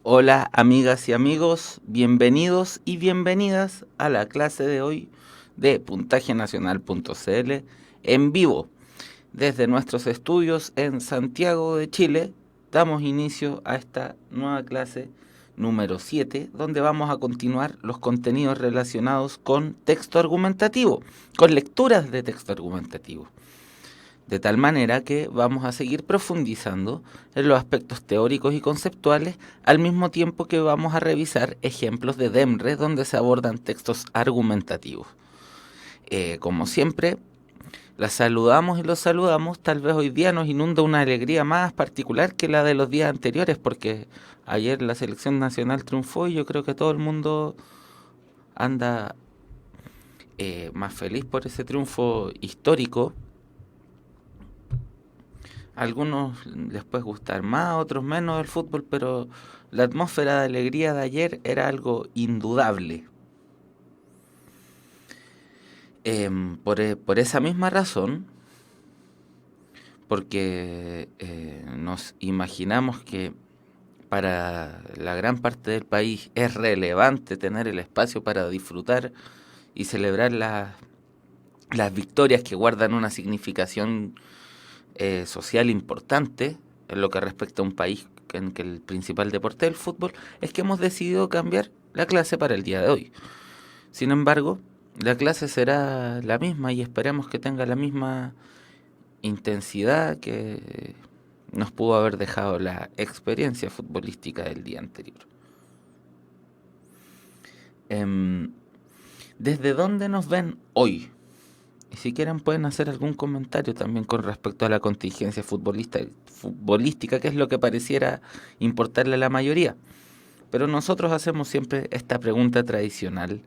Hola amigas y amigos, bienvenidos y bienvenidas a la clase de hoy de puntajenacional.cl en vivo. Desde nuestros estudios en Santiago de Chile damos inicio a esta nueva clase número 7, donde vamos a continuar los contenidos relacionados con texto argumentativo, con lecturas de texto argumentativo. De tal manera que vamos a seguir profundizando en los aspectos teóricos y conceptuales, al mismo tiempo que vamos a revisar ejemplos de DEMRE donde se abordan textos argumentativos. Como siempre, las saludamos y los saludamos. Tal vez hoy día nos inunda una alegría más particular que la de los días anteriores, porque ayer la selección nacional triunfó y yo creo que todo el mundo anda más feliz por ese triunfo histórico. A algunos les puede gustar más, a otros menos el fútbol, pero la atmósfera de alegría de ayer era algo indudable. Por esa misma razón, porque nos imaginamos que para la gran parte del país es relevante tener el espacio para disfrutar y celebrar las victorias que guardan una significación social importante en lo que respecta a un país en que el principal deporte es el fútbol, es que hemos decidido cambiar la clase para el día de hoy. Sin embargo, la clase será la misma y esperemos que tenga la misma intensidad que nos pudo haber dejado la experiencia futbolística del día anterior. Em, ¿Desde dónde nos ven hoy? Y si quieren pueden hacer algún comentario también con respecto a la contingencia futbolística, que es lo que pareciera importarle a la mayoría. Pero nosotros hacemos siempre esta pregunta tradicional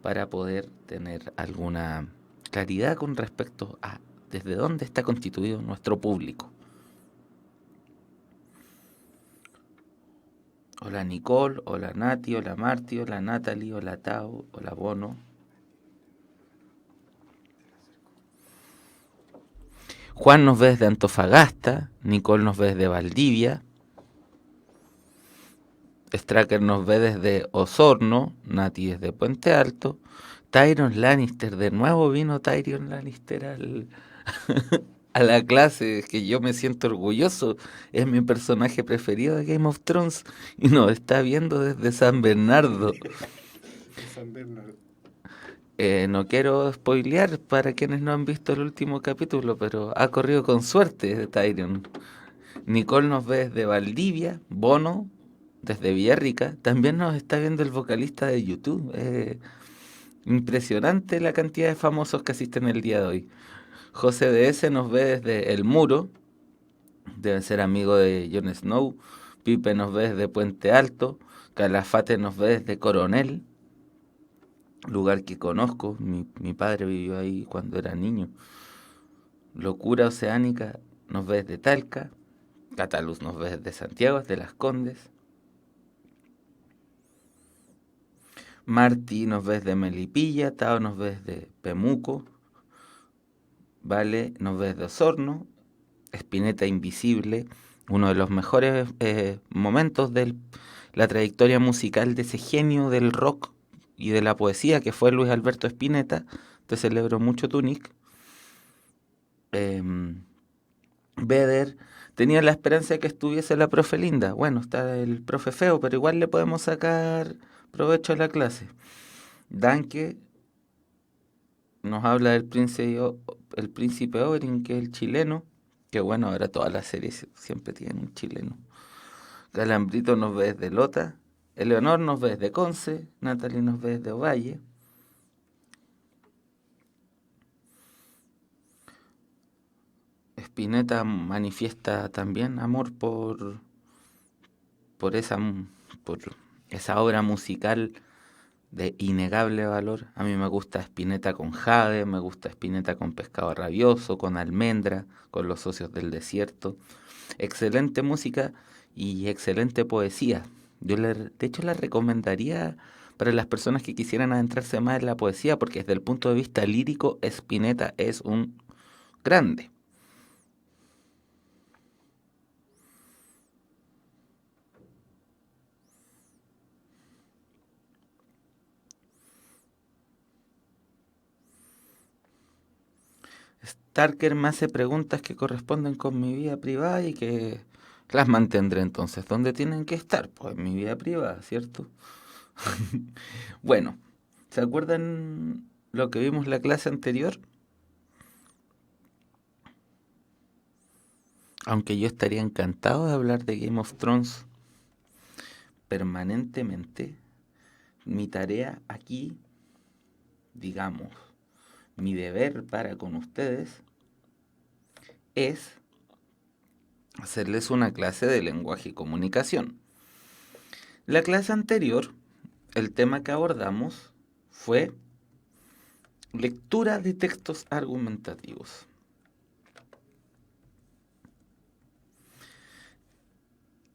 para poder tener alguna claridad con respecto a desde dónde está constituido nuestro público. Hola Nicole, hola Nati, hola Marti, hola Natalie, hola Tao, hola Bono. Juan nos ve desde Antofagasta, Nicole nos ve desde Valdivia, Stracker nos ve desde Osorno, Nati desde Puente Alto, Tyrion Lannister, de nuevo vino Tyrion Lannister a la clase, que yo me siento orgulloso, es mi personaje preferido de Game of Thrones y nos está viendo desde San Bernardo. De San Bernardo. No quiero spoilear para quienes no han visto el último capítulo, pero ha corrido con suerte Tyrion. Nicole nos ve desde Valdivia, Bono desde Villarrica, también nos está viendo el vocalista de YouTube. Impresionante la cantidad de famosos que asisten el día de hoy. José DS nos ve desde El Muro, debe ser amigo de Jon Snow. Pipe nos ve desde Puente Alto. Calafate nos ve desde Coronel, lugar que conozco. Mi padre vivió ahí cuando era niño. Locura Oceánica nos ve desde Talca. Cataluz nos ve desde Santiago, desde Las Condes. Martí nos ve desde Melipilla. Tao nos ve desde Pemuco. Vale nos ve desde Osorno. Spinetta Invisible, uno de los mejores momentos de la trayectoria musical de ese genio del rock y de la poesía que fue Luis Alberto Spinetta. Te celebro mucho, Tunic. Eh, Beder, tenía la esperanza de que estuviese la profe Linda. Bueno, está el profe Feo, pero igual le podemos sacar provecho a la clase. Danke nos habla del el príncipe Oberyn, que es el chileno. Que bueno, ahora todas las series siempre tienen un chileno. Galambrito nos ve desde Lota. Eleonor nos ve desde Conce. Natalie nos ve desde Ovalle. Spinetta manifiesta también amor por esa, por esa obra musical de innegable valor. A mí me gusta Spinetta con Jade, me gusta Spinetta con Pescado Rabioso, con Almendra, con Los Socios del Desierto. Excelente música y excelente poesía. De hecho la recomendaría para las personas que quisieran adentrarse más en la poesía, porque desde el punto de vista lírico, Spinetta es un grande. Starker me hace preguntas que corresponden con mi vida privada y que las mantendré entonces donde tienen que estar, pues en mi vida privada, ¿cierto? Bueno, ¿se acuerdan lo que vimos en la clase anterior? Aunque yo estaría encantado de hablar de Game of Thrones permanentemente, mi tarea aquí, digamos, mi deber para con ustedes es hacerles una clase de lenguaje y comunicación. La clase anterior, el tema que abordamos fue lectura de textos argumentativos.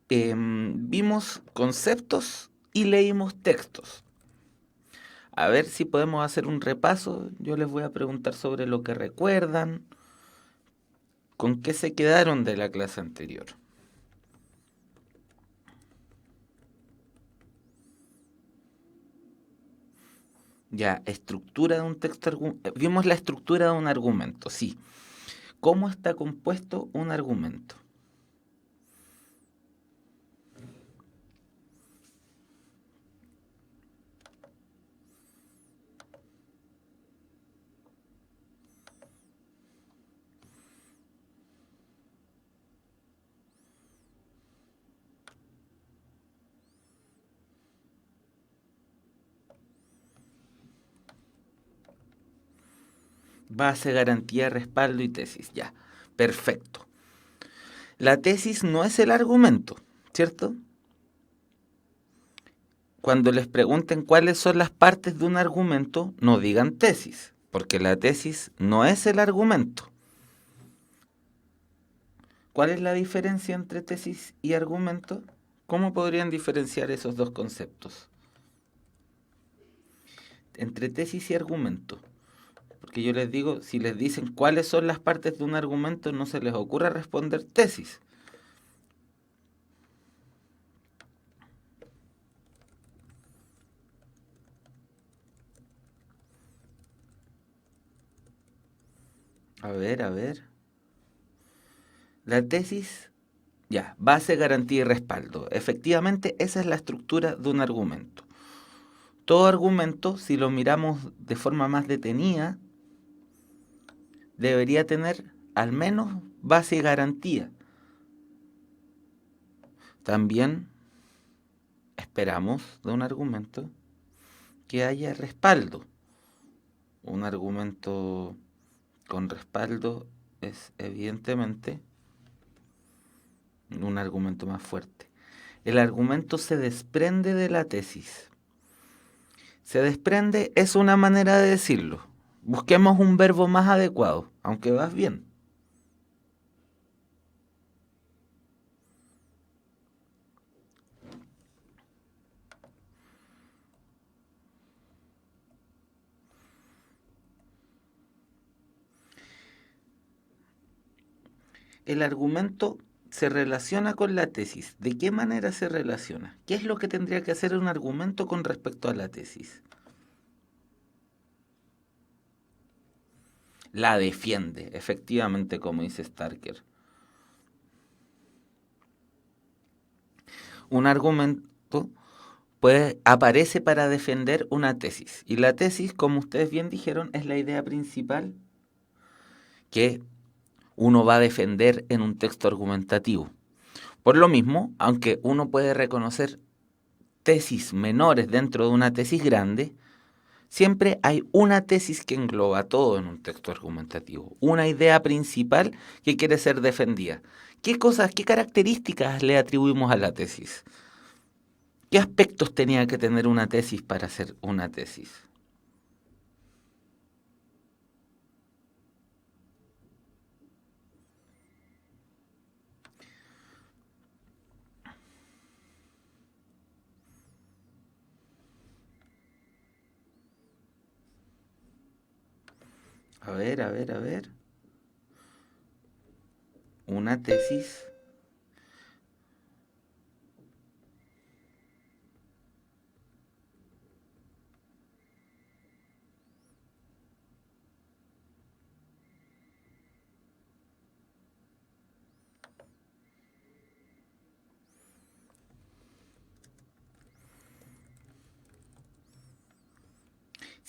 Vimos conceptos y leímos textos. A ver si podemos hacer un repaso. Yo les voy a preguntar sobre lo que recuerdan, con qué se quedaron de la clase anterior. Ya, estructura de un texto. Vimos la estructura de un argumento, sí. ¿Cómo está compuesto un argumento? Base, garantía, respaldo y tesis. Ya, perfecto. La tesis no es el argumento, ¿cierto? Cuando les pregunten cuáles son las partes de un argumento, no digan tesis, porque la tesis no es el argumento. ¿Cuál es la diferencia entre tesis y argumento? ¿Cómo podrían diferenciar esos dos conceptos? Entre tesis y argumento. Porque yo les digo, si les dicen cuáles son las partes de un argumento, no se les ocurra responder tesis. A ver, a ver. La tesis, ya, base, garantía y respaldo. Efectivamente, esa es la estructura de un argumento. Todo argumento, si lo miramos de forma más detenida, debería tener al menos base y garantía. También esperamos de un argumento que haya respaldo. Un argumento con respaldo es evidentemente un argumento más fuerte. El argumento se desprende de la tesis. Se desprende es una manera de decirlo. Busquemos un verbo más adecuado, aunque vas bien. El argumento se relaciona con la tesis. ¿De qué manera se relaciona? ¿Qué es lo que tendría que hacer un argumento con respecto a la tesis? La defiende, efectivamente, como dice Starker. Un argumento aparece para defender una tesis. Y la tesis, como ustedes bien dijeron, es la idea principal que uno va a defender en un texto argumentativo. Por lo mismo, aunque uno puede reconocer tesis menores dentro de una tesis grande, siempre hay una tesis que engloba todo en un texto argumentativo, una idea principal que quiere ser defendida. ¿Qué cosas, qué características le atribuimos a la tesis? ¿Qué aspectos tenía que tener una tesis para ser una tesis? A ver, a ver, a ver. Una tesis.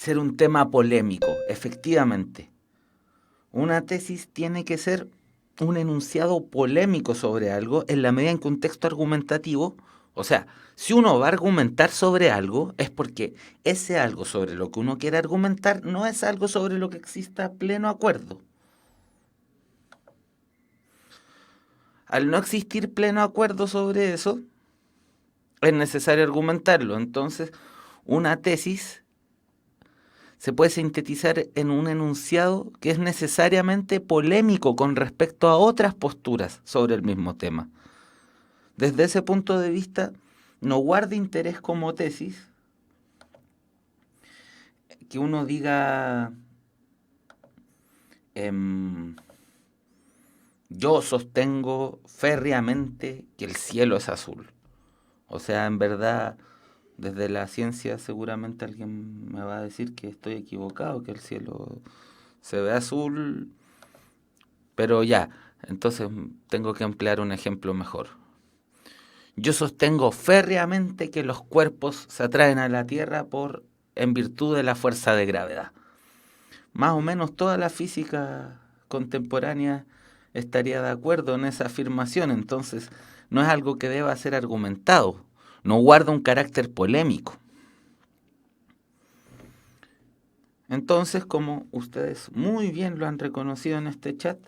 ser un tema polémico, efectivamente. Una tesis tiene que ser un enunciado polémico sobre algo en la medida en que un texto argumentativo, o sea, si uno va a argumentar sobre algo, es porque ese algo sobre lo que uno quiere argumentar no es algo sobre lo que exista pleno acuerdo. Al no existir pleno acuerdo sobre eso, es necesario argumentarlo. Entonces, una tesis se puede sintetizar en un enunciado que es necesariamente polémico con respecto a otras posturas sobre el mismo tema. Desde ese punto de vista, no guarda interés como tesis que uno diga, yo sostengo férreamente que el cielo es azul. O sea, en verdad, desde la ciencia seguramente alguien me va a decir que estoy equivocado, que el cielo se ve azul, pero ya, entonces tengo que emplear un ejemplo mejor. Yo sostengo férreamente que los cuerpos se atraen a la Tierra en virtud de la fuerza de gravedad. Más o menos toda la física contemporánea estaría de acuerdo en esa afirmación, entonces no es algo que deba ser argumentado, no guarda un carácter polémico. Entonces, como ustedes muy bien lo han reconocido en este chat,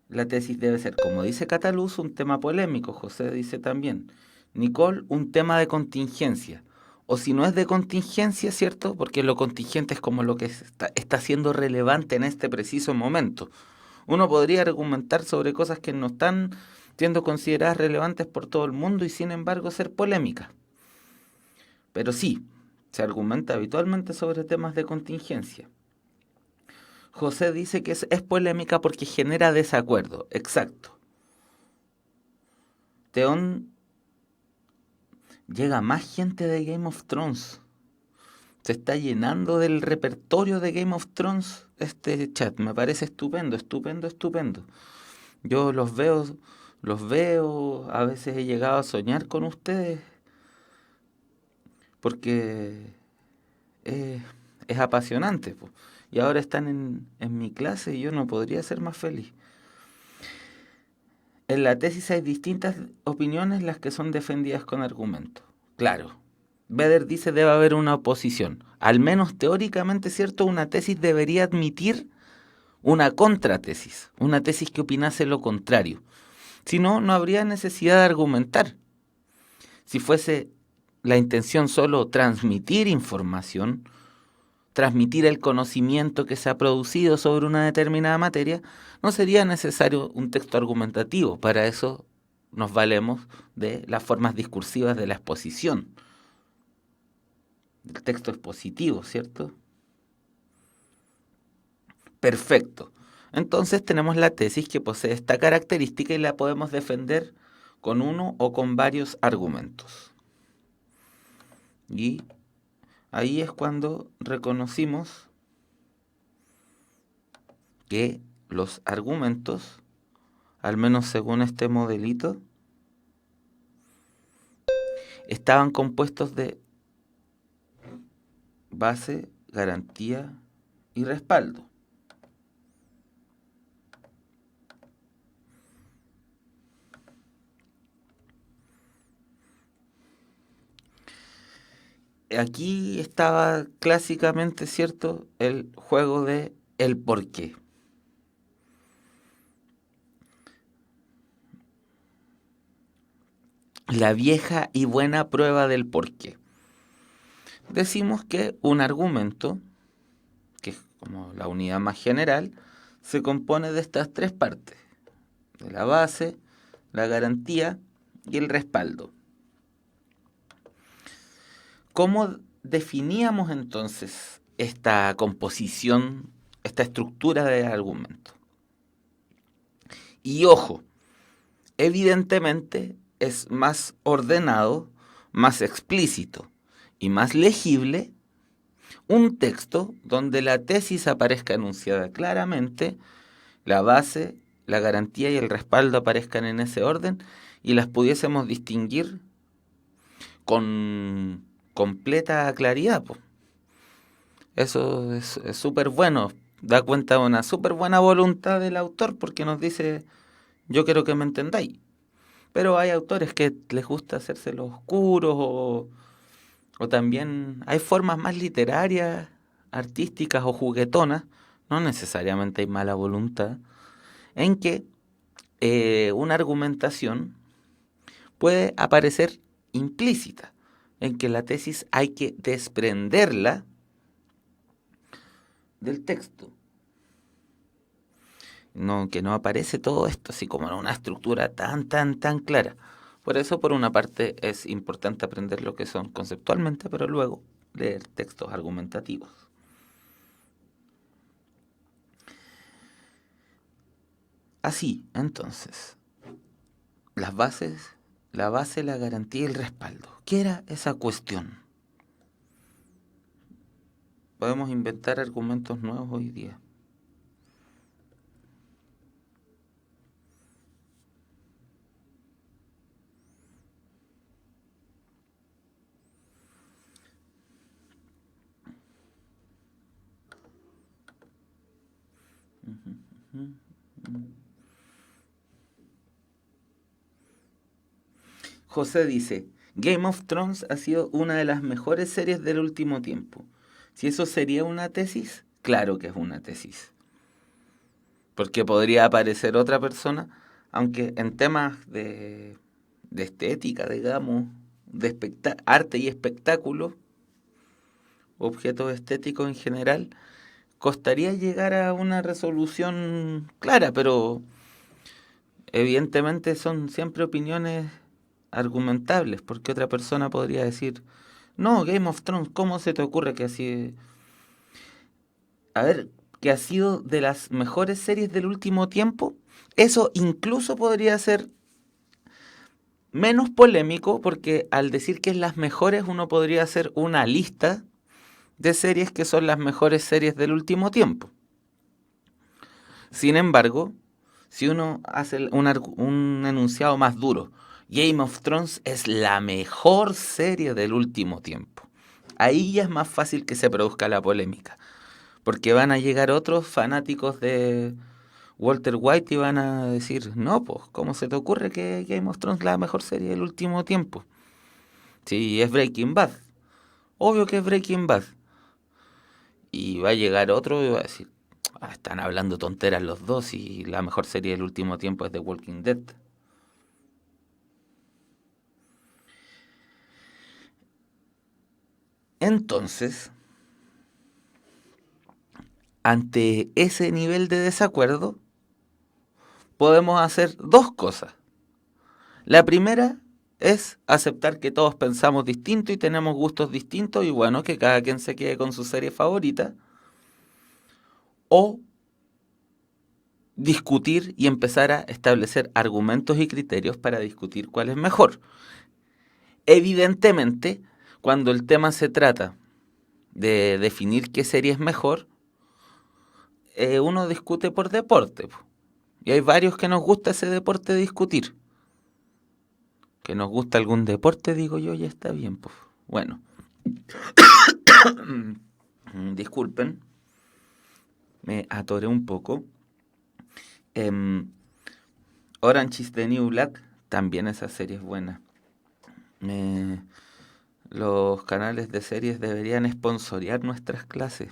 la tesis debe ser, como dice Cataluz, un tema polémico. José dice también, Nicole, un tema de contingencia. O si no es de contingencia, ¿cierto? Porque lo contingente es como lo que está siendo relevante en este preciso momento. Uno podría argumentar sobre cosas que no están siendo consideradas relevantes por todo el mundo y sin embargo ser polémicas. Pero sí, se argumenta habitualmente sobre temas de contingencia. José dice que es polémica porque genera desacuerdo. Exacto. Teón, llega más gente de Game of Thrones. Se está llenando del repertorio de Game of Thrones este chat. Me parece estupendo, estupendo, estupendo. Yo los veo, a veces he llegado a soñar con ustedes porque es apasionante, po. Y ahora están en mi clase y yo no podría ser más feliz. En la tesis hay distintas opiniones las que son defendidas con argumentos. Claro, Beder dice debe haber una oposición. Al menos teóricamente, ¿cierto? Una tesis debería admitir una contratesis, una tesis que opinase lo contrario. Si no, no habría necesidad de argumentar. Si fuese la intención solo transmitir información, transmitir el conocimiento que se ha producido sobre una determinada materia, no sería necesario un texto argumentativo. Para eso nos valemos de las formas discursivas de la exposición, del texto expositivo, ¿cierto? Perfecto. Entonces tenemos la tesis que posee esta característica y la podemos defender con uno o con varios argumentos. Y ahí es cuando reconocimos que los argumentos, al menos según este modelito, estaban compuestos de base, garantía y respaldo. Aquí estaba clásicamente, ¿cierto?, el juego de el porqué. La vieja y buena prueba del porqué. Decimos que un argumento, que es como la unidad más general, se compone de estas tres partes: de la base, la garantía y el respaldo. ¿Cómo definíamos entonces esta composición, esta estructura de argumento? Y ojo, evidentemente es más ordenado, más explícito y más legible un texto donde la tesis aparezca enunciada claramente, la base, la garantía y el respaldo aparezcan en ese orden y las pudiésemos distinguir con completa claridad, po. Eso es súper bueno, da cuenta de una súper buena voluntad del autor porque nos dice, yo quiero que me entendáis. Pero hay autores que les gusta hacerse los oscuros o también hay formas más literarias, artísticas o juguetonas, no necesariamente hay mala voluntad, en que una argumentación puede aparecer implícita, en que la tesis hay que desprenderla del texto. No, que no aparece todo esto así como en una estructura tan clara. Por eso, por una parte, es importante aprender lo que son conceptualmente, pero luego leer textos argumentativos. Así, entonces, las bases, la base, la garantía y el respaldo. ¿Qué era esa cuestión? Podemos inventar argumentos nuevos hoy día. José dice, Game of Thrones ha sido una de las mejores series del último tiempo. Si eso sería una tesis, claro que es una tesis. Porque podría aparecer otra persona, aunque en temas de estética, digamos, de arte y espectáculo, objetos estéticos en general, costaría llegar a una resolución clara, pero evidentemente son siempre opiniones argumentables, porque otra persona podría decir, no, Game of Thrones, ¿cómo se te ocurre que así? A ver, que ha sido de las mejores series del último tiempo, eso incluso podría ser menos polémico, porque al decir que es las mejores, uno podría hacer una lista de series que son las mejores series del último tiempo. Sin embargo, si uno hace un enunciado más duro, Game of Thrones es la mejor serie del último tiempo. Ahí ya es más fácil que se produzca la polémica, porque van a llegar otros fanáticos de Walter White y van a decir, no, pues, ¿cómo se te ocurre que Game of Thrones es la mejor serie del último tiempo? Sí, es Breaking Bad. Obvio que es Breaking Bad. Y va a llegar otro y va a decir, están hablando tonteras los dos y la mejor serie del último tiempo es The Walking Dead. Entonces, ante ese nivel de desacuerdo, podemos hacer dos cosas. La primera es aceptar que todos pensamos distinto y tenemos gustos distintos y bueno, que cada quien se quede con su serie favorita. O discutir y empezar a establecer argumentos y criterios para discutir cuál es mejor. Evidentemente, cuando el tema se trata de definir qué serie es mejor, uno discute por deporte. Y hay varios que nos gusta ese deporte de discutir. Que nos gusta algún deporte, digo yo, ya está bien. Pues. Bueno, disculpen, me atoré un poco. Orange is the New Black, también esa serie es buena. Los canales de series deberían sponsorear nuestras clases.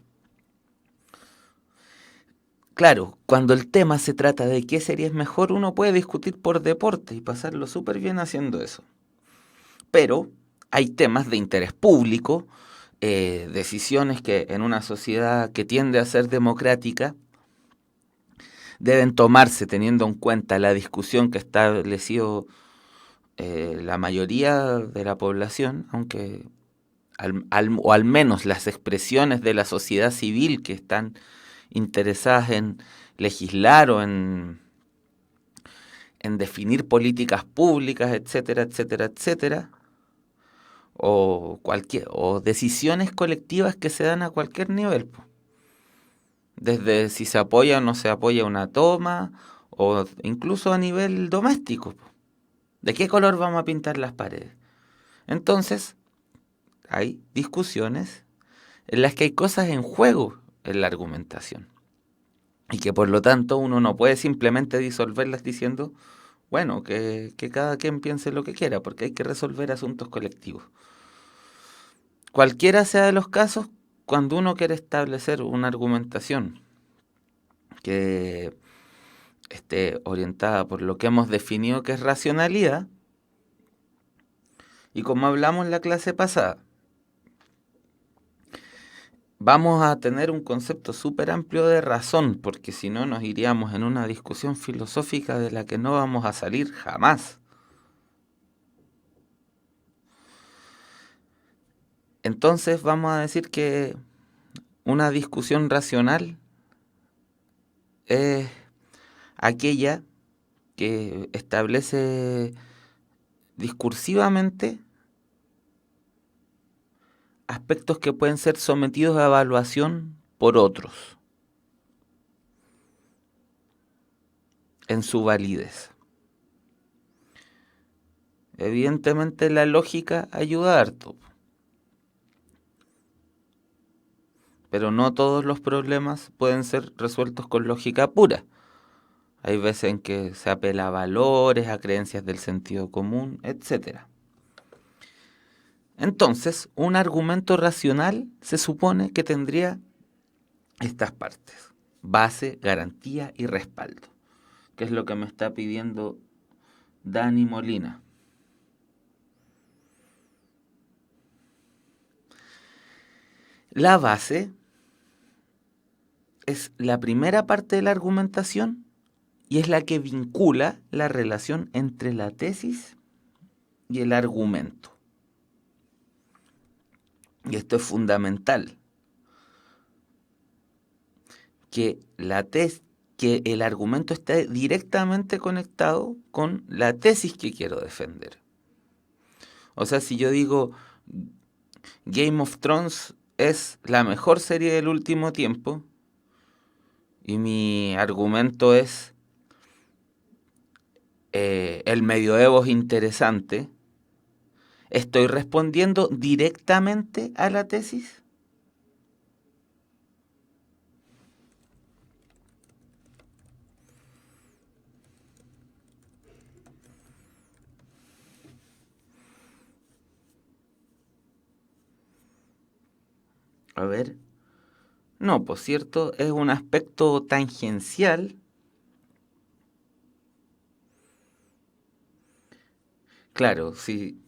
Claro, cuando el tema se trata de qué serie es mejor, uno puede discutir por deporte y pasarlo súper bien haciendo eso. Pero hay temas de interés público, decisiones que en una sociedad que tiende a ser democrática deben tomarse teniendo en cuenta la discusión que ha establecido la mayoría de la población, aunque o al menos las expresiones de la sociedad civil que están interesadas en legislar o en definir políticas públicas, etcétera, etcétera, etcétera, o decisiones colectivas que se dan a cualquier nivel, desde si se apoya o no se apoya una toma, o incluso a nivel doméstico. ¿De qué color vamos a pintar las paredes? Entonces, hay discusiones en las que hay cosas en juego en la argumentación y que por lo tanto uno no puede simplemente disolverlas diciendo, bueno, que cada quien piense lo que quiera, porque hay que resolver asuntos colectivos. Cualquiera sea de los casos, cuando uno quiere establecer una argumentación que esté orientada por lo que hemos definido que es racionalidad, y como hablamos en la clase pasada, vamos a tener un concepto súper amplio de razón, porque si no nos iríamos en una discusión filosófica de la que no vamos a salir jamás. Entonces vamos a decir que una discusión racional es aquella que establece discursivamente aspectos que pueden ser sometidos a evaluación por otros en su validez. Evidentemente la lógica ayuda harto, pero no todos los problemas pueden ser resueltos con lógica pura. Hay veces en que se apela a valores, a creencias del sentido común, etc. Entonces, un argumento racional se supone que tendría estas partes: base, garantía y respaldo, que es lo que me está pidiendo Dani Molina. La base es la primera parte de la argumentación y es la que vincula la relación entre la tesis y el argumento. Y esto es fundamental, que que el argumento esté directamente conectado con la tesis que quiero defender. O sea, si yo digo Game of Thrones es la mejor serie del último tiempo y mi argumento es el medioevo es interesante, ¿estoy respondiendo directamente a la tesis? A ver. No, por cierto, es un aspecto tangencial. Claro, si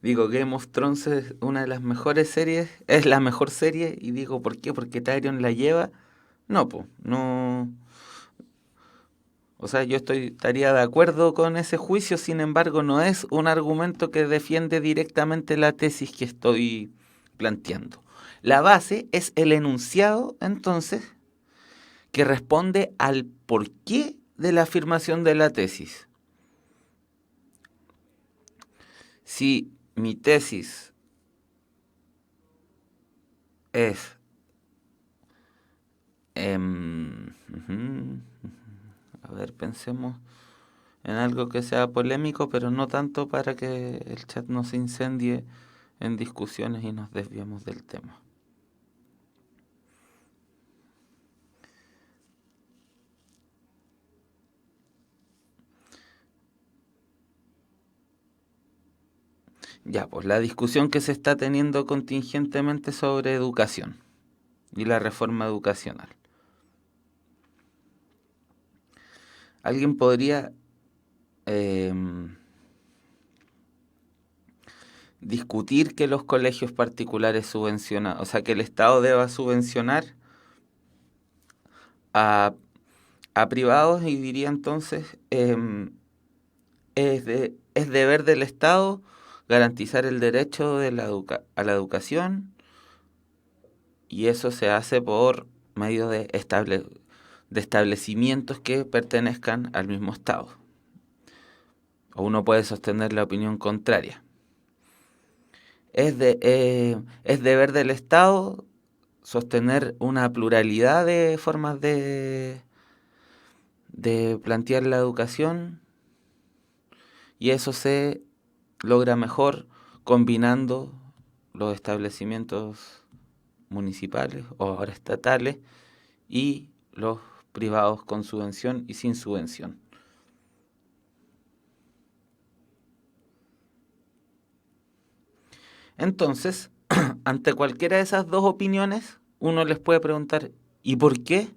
digo Game of Thrones es una de las mejores series, es la mejor serie, y digo ¿por qué? Porque Tyrion la lleva. No, pues, no. O sea, estaría de acuerdo con ese juicio, sin embargo, no es un argumento que defiende directamente la tesis que estoy planteando. La base es el enunciado, entonces, que responde al porqué de la afirmación de la tesis. Si mi tesis es a ver, pensemos en algo que sea polémico, pero no tanto para que el chat no se incendie en discusiones y nos desviemos del tema. Ya, pues la discusión que se está teniendo contingentemente sobre educación y la reforma educacional. ¿Alguien podría discutir que los colegios particulares subvencionan, o sea, que el Estado deba subvencionar a, a privados? Y diría entonces, es deber del Estado garantizar el derecho de a la educación, y eso se hace por medio de establecimientos que pertenezcan al mismo Estado. O uno puede sostener la opinión contraria. Es deber del Estado sostener una pluralidad de formas de plantear la educación, y eso se logra mejor combinando los establecimientos municipales o ahora estatales, y los privados con subvención y sin subvención. Entonces, ante cualquiera de esas dos opiniones, uno les puede preguntar, ¿y por qué?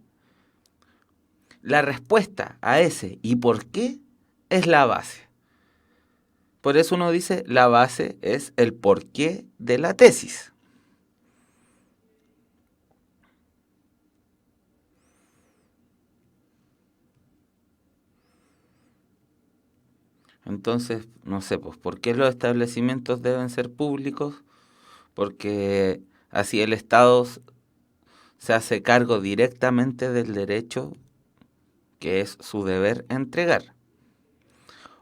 La respuesta a ese ¿y por qué? Es la base. Por eso uno dice, la base es el porqué de la tesis. Entonces, no sé, pues, ¿por qué los establecimientos deben ser públicos? Porque así el Estado se hace cargo directamente del derecho que es su deber entregar.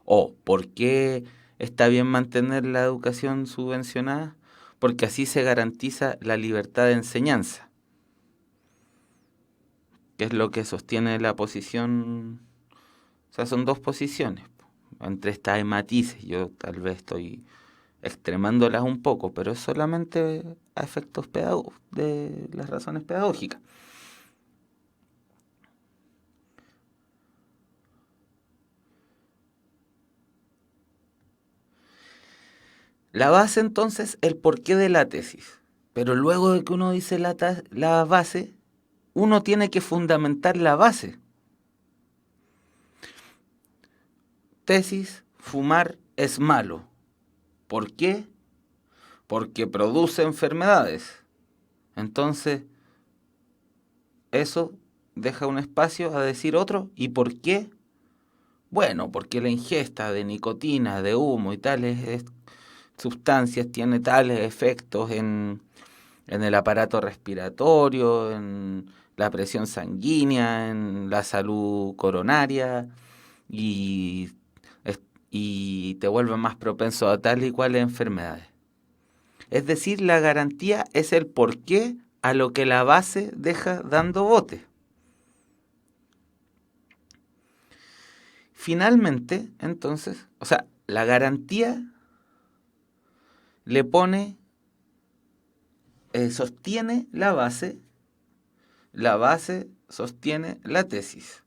¿O por qué está bien mantener la educación subvencionada? Porque así se garantiza la libertad de enseñanza, que es lo que sostiene la posición. O sea, son dos posiciones. Entre estas hay matices, yo tal vez estoy extremándolas un poco, pero es solamente a efectos de las razones pedagógicas. La base entonces, el porqué de la tesis. Pero luego de que uno dice la base, uno tiene que fundamentar la base. Tesis, fumar es malo. ¿Por qué? Porque produce enfermedades. Entonces, eso deja un espacio a decir otro. ¿Y por qué? Bueno, porque la ingesta de nicotina, de humo y tales sustancias tiene tales efectos en el aparato respiratorio, en la presión sanguínea, en la salud coronaria y, y te vuelve más propenso a tal y cual enfermedades. Es decir, la garantía es el porqué a lo que la base deja dando bote. Finalmente, entonces, o sea, la garantía le pone, sostiene la base sostiene la tesis.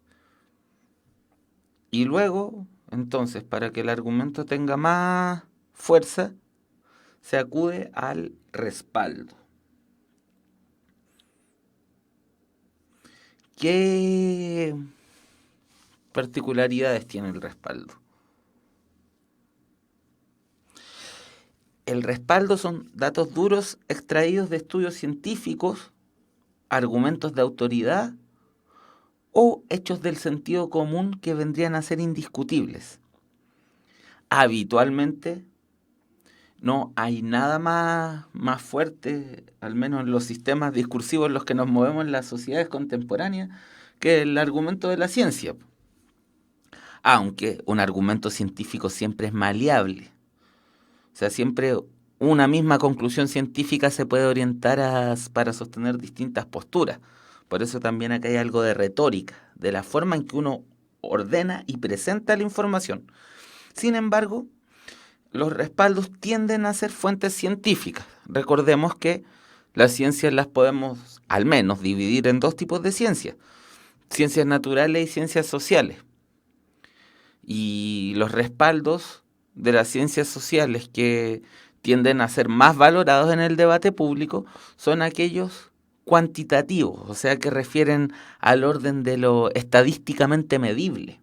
Y luego, entonces, para que el argumento tenga más fuerza, se acude al respaldo. ¿Qué particularidades tiene el respaldo? El respaldo son datos duros extraídos de estudios científicos, argumentos de autoridad o hechos del sentido común que vendrían a ser indiscutibles. Habitualmente no hay nada más fuerte, al menos en los sistemas discursivos en los que nos movemos en las sociedades contemporáneas, que el argumento de la ciencia. Aunque un argumento científico siempre es maleable. O sea, siempre una misma conclusión científica se puede orientar para sostener distintas posturas. Por eso también acá hay algo de retórica, de la forma en que uno ordena y presenta la información. Sin embargo, los respaldos tienden a ser fuentes científicas. Recordemos que las ciencias las podemos, al menos, dividir en dos tipos de ciencias: ciencias naturales y ciencias sociales. Y los respaldos de las ciencias sociales que tienden a ser más valorados en el debate público son aquellos cuantitativos, o sea, que refieren al orden de lo estadísticamente medible.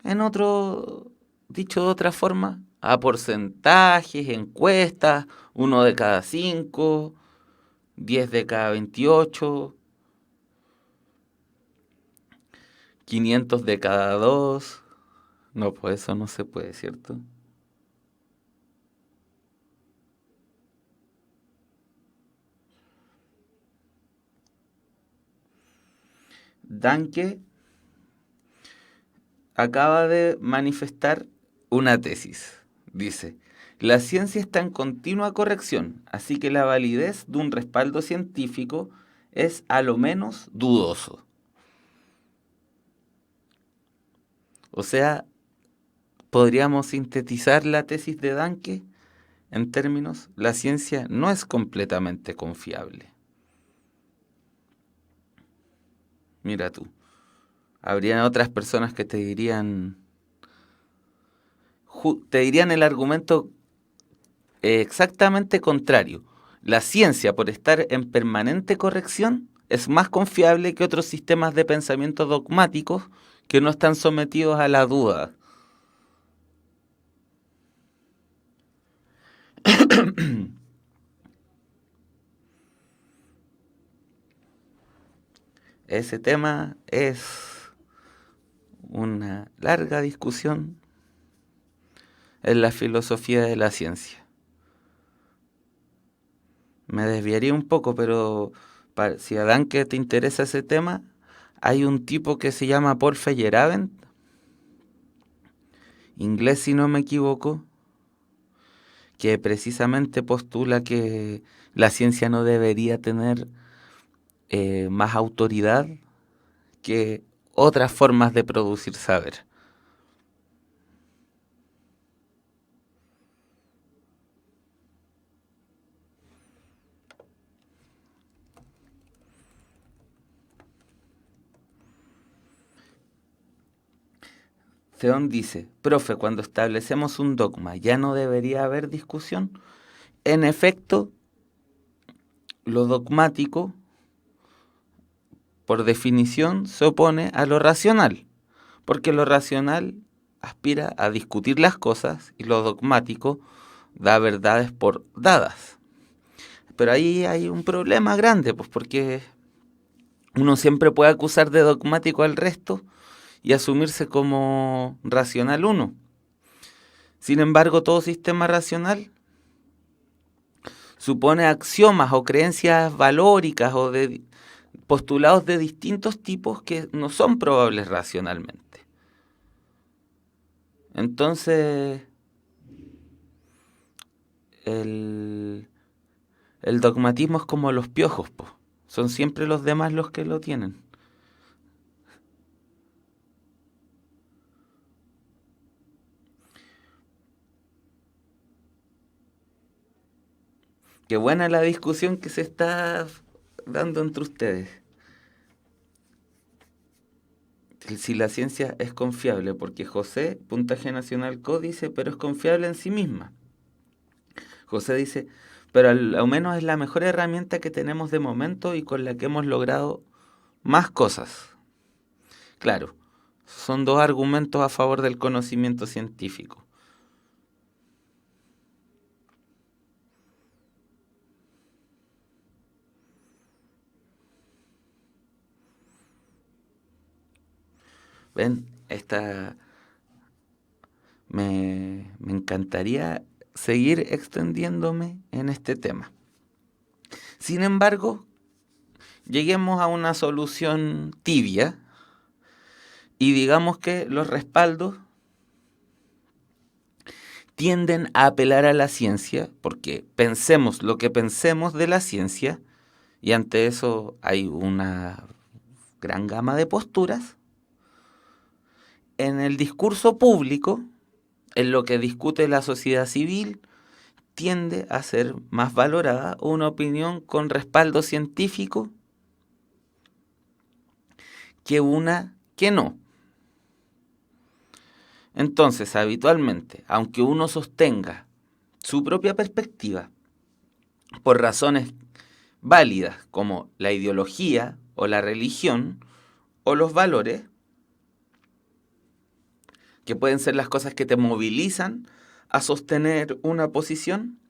En otro, dicho de otra forma, a porcentajes, encuestas, 1 de cada 5, 10 de cada 28, 500 de cada 2. No, pues eso no se puede, ¿cierto? Danke acaba de manifestar una tesis. Dice, la ciencia está en continua corrección, así que la validez de un respaldo científico es a lo menos dudoso. O sea, podríamos sintetizar la tesis de Danke en términos, la ciencia no es completamente confiable. Mira tú, habrían otras personas que te dirían el argumento exactamente contrario. La ciencia, por estar en permanente corrección, es más confiable que otros sistemas de pensamiento dogmáticos que no están sometidos a la duda. Ese tema es una larga discusión en la filosofía de la ciencia. Me desviaría un poco, pero si Adán que te interesa ese tema, hay un tipo que se llama Paul Feyerabend, inglés si no me equivoco, que precisamente postula que la ciencia no debería tener más autoridad que otras formas de producir saber. Theón dice, profe, cuando establecemos un dogma, ¿ya no debería haber discusión? En efecto, lo dogmático, por definición, se opone a lo racional, porque lo racional aspira a discutir las cosas y lo dogmático da verdades por dadas. Pero ahí hay un problema grande, pues porque uno siempre puede acusar de dogmático al resto y asumirse como racional uno. Sin embargo, todo sistema racional supone axiomas o creencias valóricas o de postulados de distintos tipos que no son probables racionalmente. Entonces, el dogmatismo es como los piojos, po. Son siempre los demás los que lo tienen. Qué buena la discusión que se está dando entre ustedes. Si la ciencia es confiable, porque José, puntaje nacional Co, dice, pero es confiable en sí misma. José dice, pero al menos es la mejor herramienta que tenemos de momento y con la que hemos logrado más cosas. Claro, son dos argumentos a favor del conocimiento científico. Ven, me encantaría seguir extendiéndome en este tema. Sin embargo, lleguemos a una solución tibia y digamos que los respaldos tienden a apelar a la ciencia, porque pensemos lo que pensemos de la ciencia, y ante eso hay una gran gama de posturas. En el discurso público, en lo que discute la sociedad civil, tiende a ser más valorada una opinión con respaldo científico que una que no. Entonces, habitualmente, aunque uno sostenga su propia perspectiva por razones válidas como la ideología o la religión o los valores, que pueden ser las cosas que te movilizan a sostener una posición,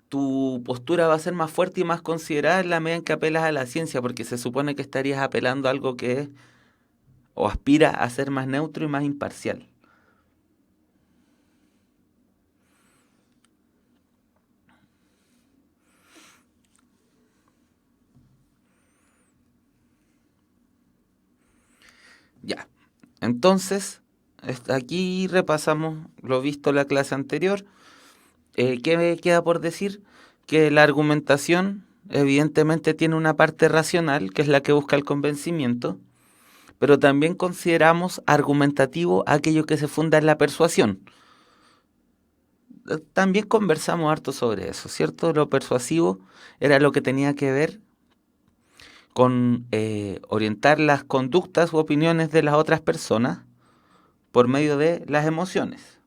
tu postura va a ser más fuerte y más considerada en la medida en que apelas a la ciencia, porque se supone que estarías apelando a algo que es o aspira a ser más neutro y más imparcial. Ya, entonces, aquí repasamos lo visto en la clase anterior. ¿Qué me queda por decir? Que la argumentación evidentemente tiene una parte racional, que es la que busca el convencimiento, pero también consideramos argumentativo aquello que se funda en la persuasión. también conversamos harto sobre eso, ¿cierto? Lo persuasivo era lo que tenía que ver con orientar las conductas u opiniones de las otras personas por medio de las emociones.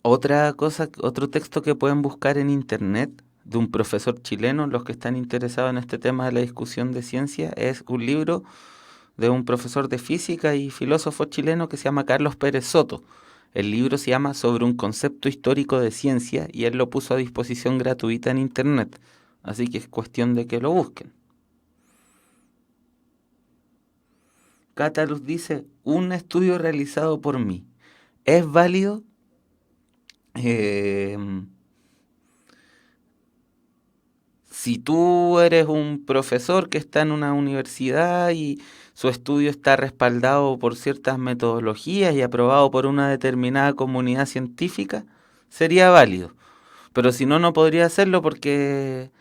Otra cosa, otro texto que pueden buscar en internet de un profesor chileno, los que están interesados en este tema de la discusión de ciencia, es un libro de un profesor de física y filósofo chileno que se llama Carlos Pérez Soto. El libro se llama Sobre un concepto histórico de ciencia y él lo puso a disposición gratuita en internet. Así que es cuestión de que lo busquen. Catalus dice, un estudio realizado por mí. ¿Es válido? Eh, si tú eres un profesor que está en una universidad y su estudio está respaldado por ciertas metodologías y aprobado por una determinada comunidad científica, sería válido. Pero si no, no podría hacerlo porque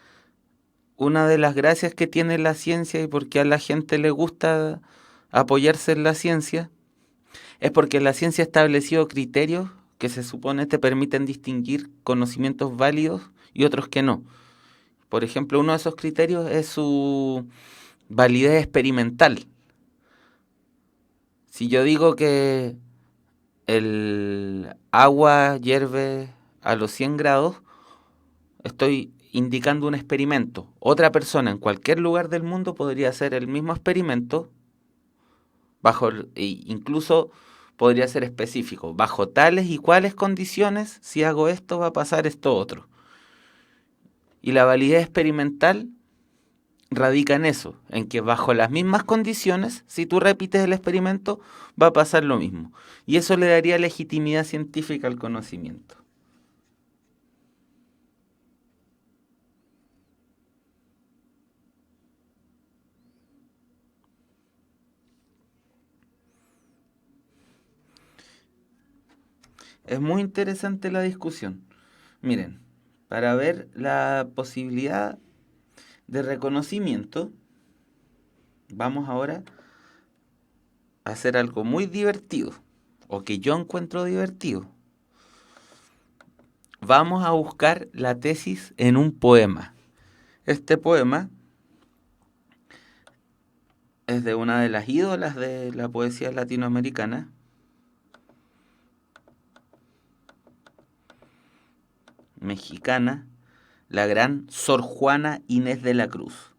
una de las gracias que tiene la ciencia y porque a la gente le gusta apoyarse en la ciencia es porque la ciencia ha establecido criterios que se supone te permiten distinguir conocimientos válidos y otros que no. Por ejemplo, uno de esos criterios es su validez experimental. Si yo digo que el agua hierve a los 100 grados, estoy indicando un experimento. Otra persona en cualquier lugar del mundo podría hacer el mismo experimento, incluso podría ser específico, bajo tales y cuales condiciones, si hago esto va a pasar esto otro. Y la validez experimental radica en eso, en que bajo las mismas condiciones, si tú repites el experimento, va a pasar lo mismo. Y eso le daría legitimidad científica al conocimiento. Es muy interesante la discusión. Miren, para ver la posibilidad de reconocimiento, vamos ahora a hacer algo muy divertido, o que yo encuentro divertido. Vamos a buscar la tesis en un poema. Este poema es de una de las ídolas de la poesía latinoamericana, mexicana, la gran Sor Juana Inés de la Cruz,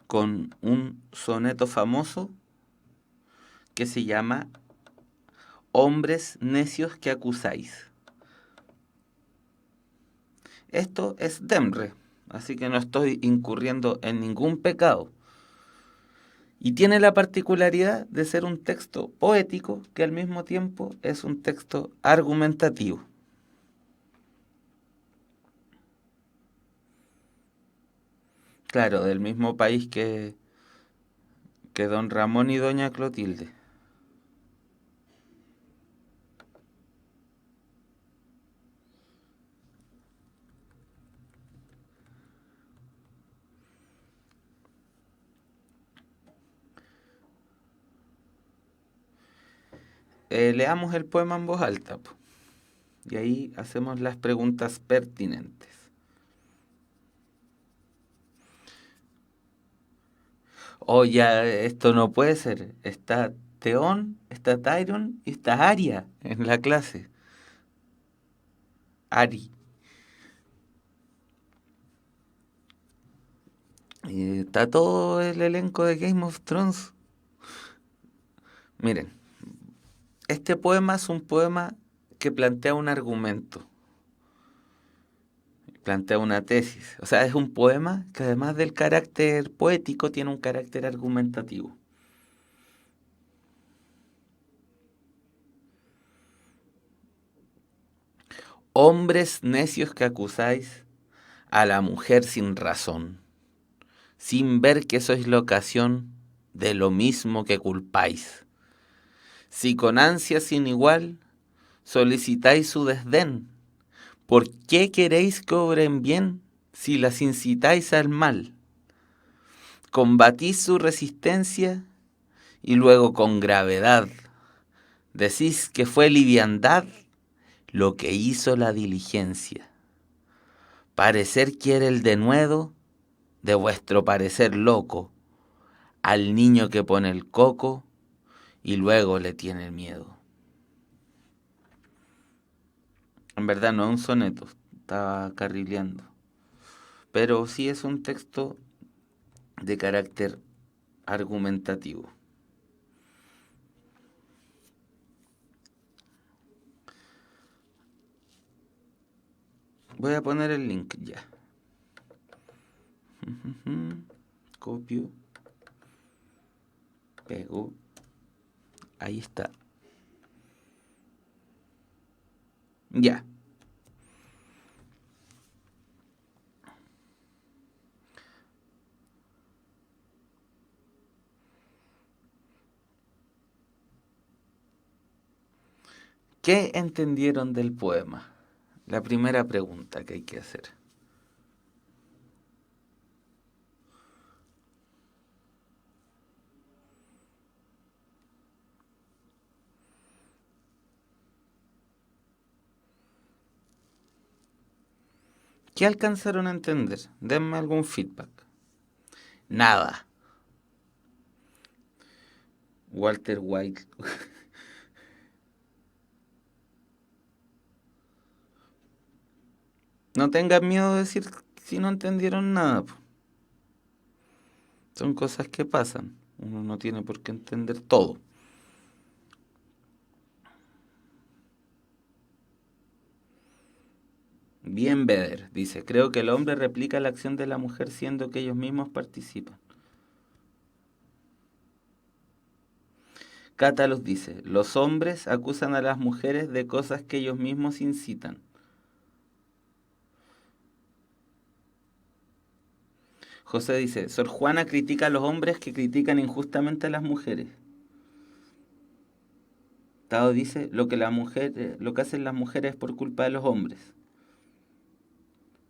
con un soneto famoso que se llama Hombres necios que acusáis. Esto es Demre, así que no estoy incurriendo en ningún pecado. Y tiene la particularidad de ser un texto poético que al mismo tiempo es un texto argumentativo. Claro, del mismo país que don Ramón y doña Clotilde. Leamos el poema en voz alta, po, y ahí hacemos las preguntas pertinentes. Oh, ya, esto no puede ser. Está Teón, está Tyron y está Aria en la clase. Ari. Está todo el elenco de Game of Thrones. Miren, este poema es un poema que plantea un argumento, plantea una tesis. O sea, es un poema que además del carácter poético tiene un carácter argumentativo. Hombres necios que acusáis a la mujer sin razón. sin ver que sois la ocasión de lo mismo que culpáis. Si con ansia sin igual solicitáis su desdén, ¿por qué queréis que obren bien si las incitáis al mal? Combatís su resistencia y luego con gravedad decís que fue liviandad lo que hizo la diligencia. Parecer quiere el denuedo de vuestro parecer loco al niño que pone el coco y luego le tiene miedo. En verdad no es un soneto, estaba carrileando, pero sí es un texto de carácter argumentativo. Voy a poner el link ya. Copio. Pego. Ahí está. Ya. ¿Qué entendieron del poema? La primera pregunta que hay que hacer. ¿Qué alcanzaron a entender? Denme algún feedback. Nada. Walter White. No tengan miedo de decir si no entendieron nada. Son cosas que pasan. Uno no tiene por qué entender todo. Bien Beder dice, creo que el hombre replica la acción de la mujer siendo que ellos mismos participan. Cátalos dice, los hombres acusan a las mujeres de cosas que ellos mismos incitan. José dice, Sor Juana critica a los hombres que critican injustamente a las mujeres. Tao dice, lo que hacen las mujeres es por culpa de los hombres.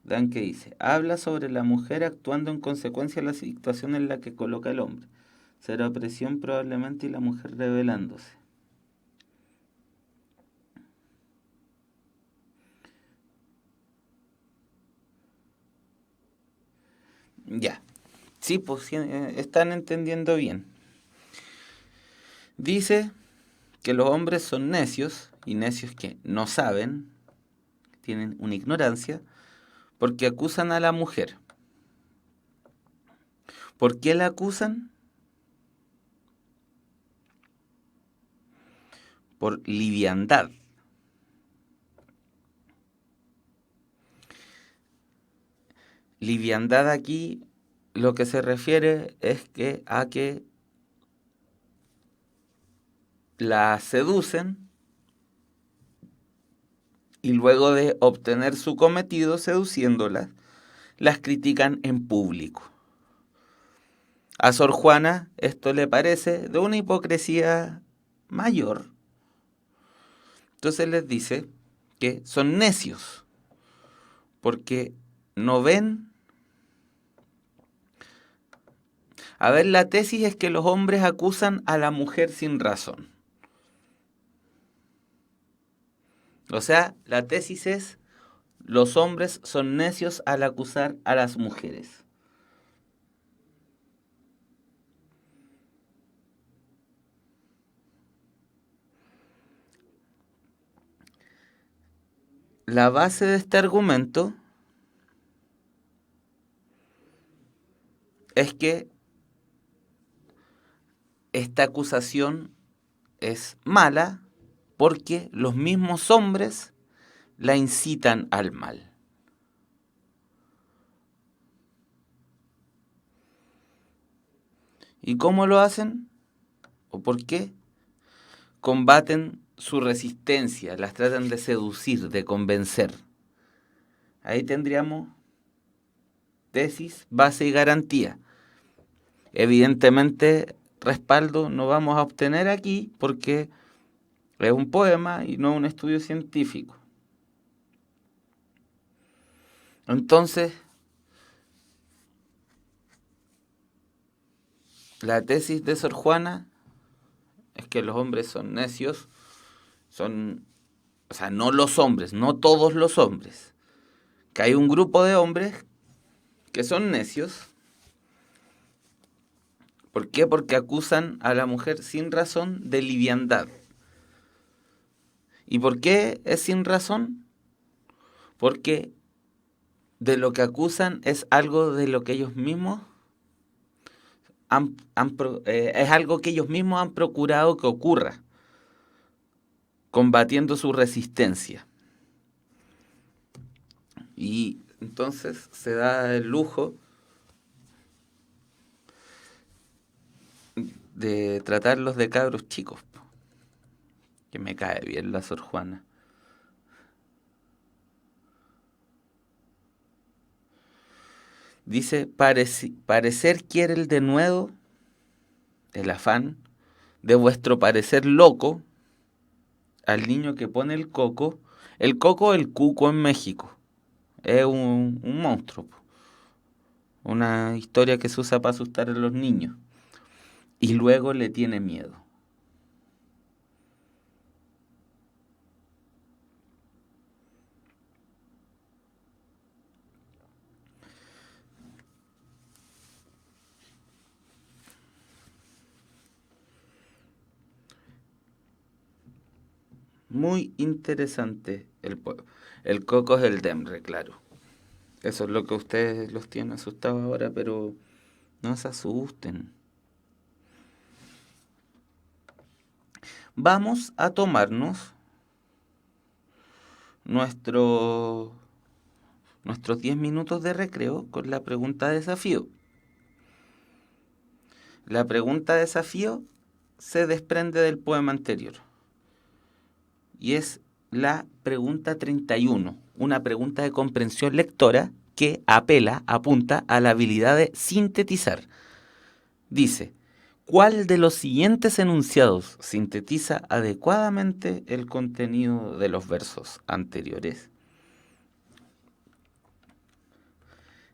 Dan que dice, habla sobre la mujer actuando en consecuencia de la situación en la que coloca el hombre. Será opresión probablemente y la mujer rebelándose. Ya. Sí, pues sí, están entendiendo bien. Dice que los hombres son necios, y necios que no saben, tienen una ignorancia, porque acusan a la mujer. ¿Por qué la acusan? Por liviandad. Liviandad aquí lo que se refiere es a que la seducen y luego de obtener su cometido seduciéndolas, las critican en público. A Sor Juana esto le parece de una hipocresía mayor. Entonces les dice que son necios porque no ven. A ver, la tesis es que los hombres acusan a la mujer sin razón. O sea, la tesis es, los hombres son necios al acusar a las mujeres. La base de este argumento es que esta acusación es mala porque los mismos hombres la incitan al mal. ¿Y cómo lo hacen? ¿O por qué? Combaten su resistencia, las tratan de seducir, de convencer. Ahí tendríamos tesis, base y garantía. Evidentemente, respaldo no vamos a obtener aquí porque es un poema y no un estudio científico. Entonces, la tesis de Sor Juana es que los hombres son necios, o sea, no los hombres, no todos los hombres, que hay un grupo de hombres que son necios. ¿Por qué? Porque acusan a la mujer sin razón de liviandad. ¿Y por qué es sin razón? Porque de lo que acusan es algo de lo que ellos mismos es algo que ellos mismos han procurado que ocurra, combatiendo su resistencia. Y entonces se da el lujo de tratarlos de cabros chicos, que me cae bien la Sor Juana. Dice, parecer quiere el denuedo, el afán, de vuestro parecer loco, al niño que pone el coco, el cuco en México, es un monstruo, una historia que se usa para asustar a los niños, y luego le tiene miedo. Muy interesante el poema. El coco es el Demre, claro. Eso es lo que ustedes los tienen asustados ahora, pero no se asusten. Vamos a tomarnos nuestro, nuestros 10 minutos de recreo con la pregunta desafío. La pregunta desafío se desprende del poema anterior y es la pregunta 31, una pregunta de comprensión lectora que apunta a la habilidad de sintetizar. Dice, ¿cuál de los siguientes enunciados sintetiza adecuadamente el contenido de los versos anteriores?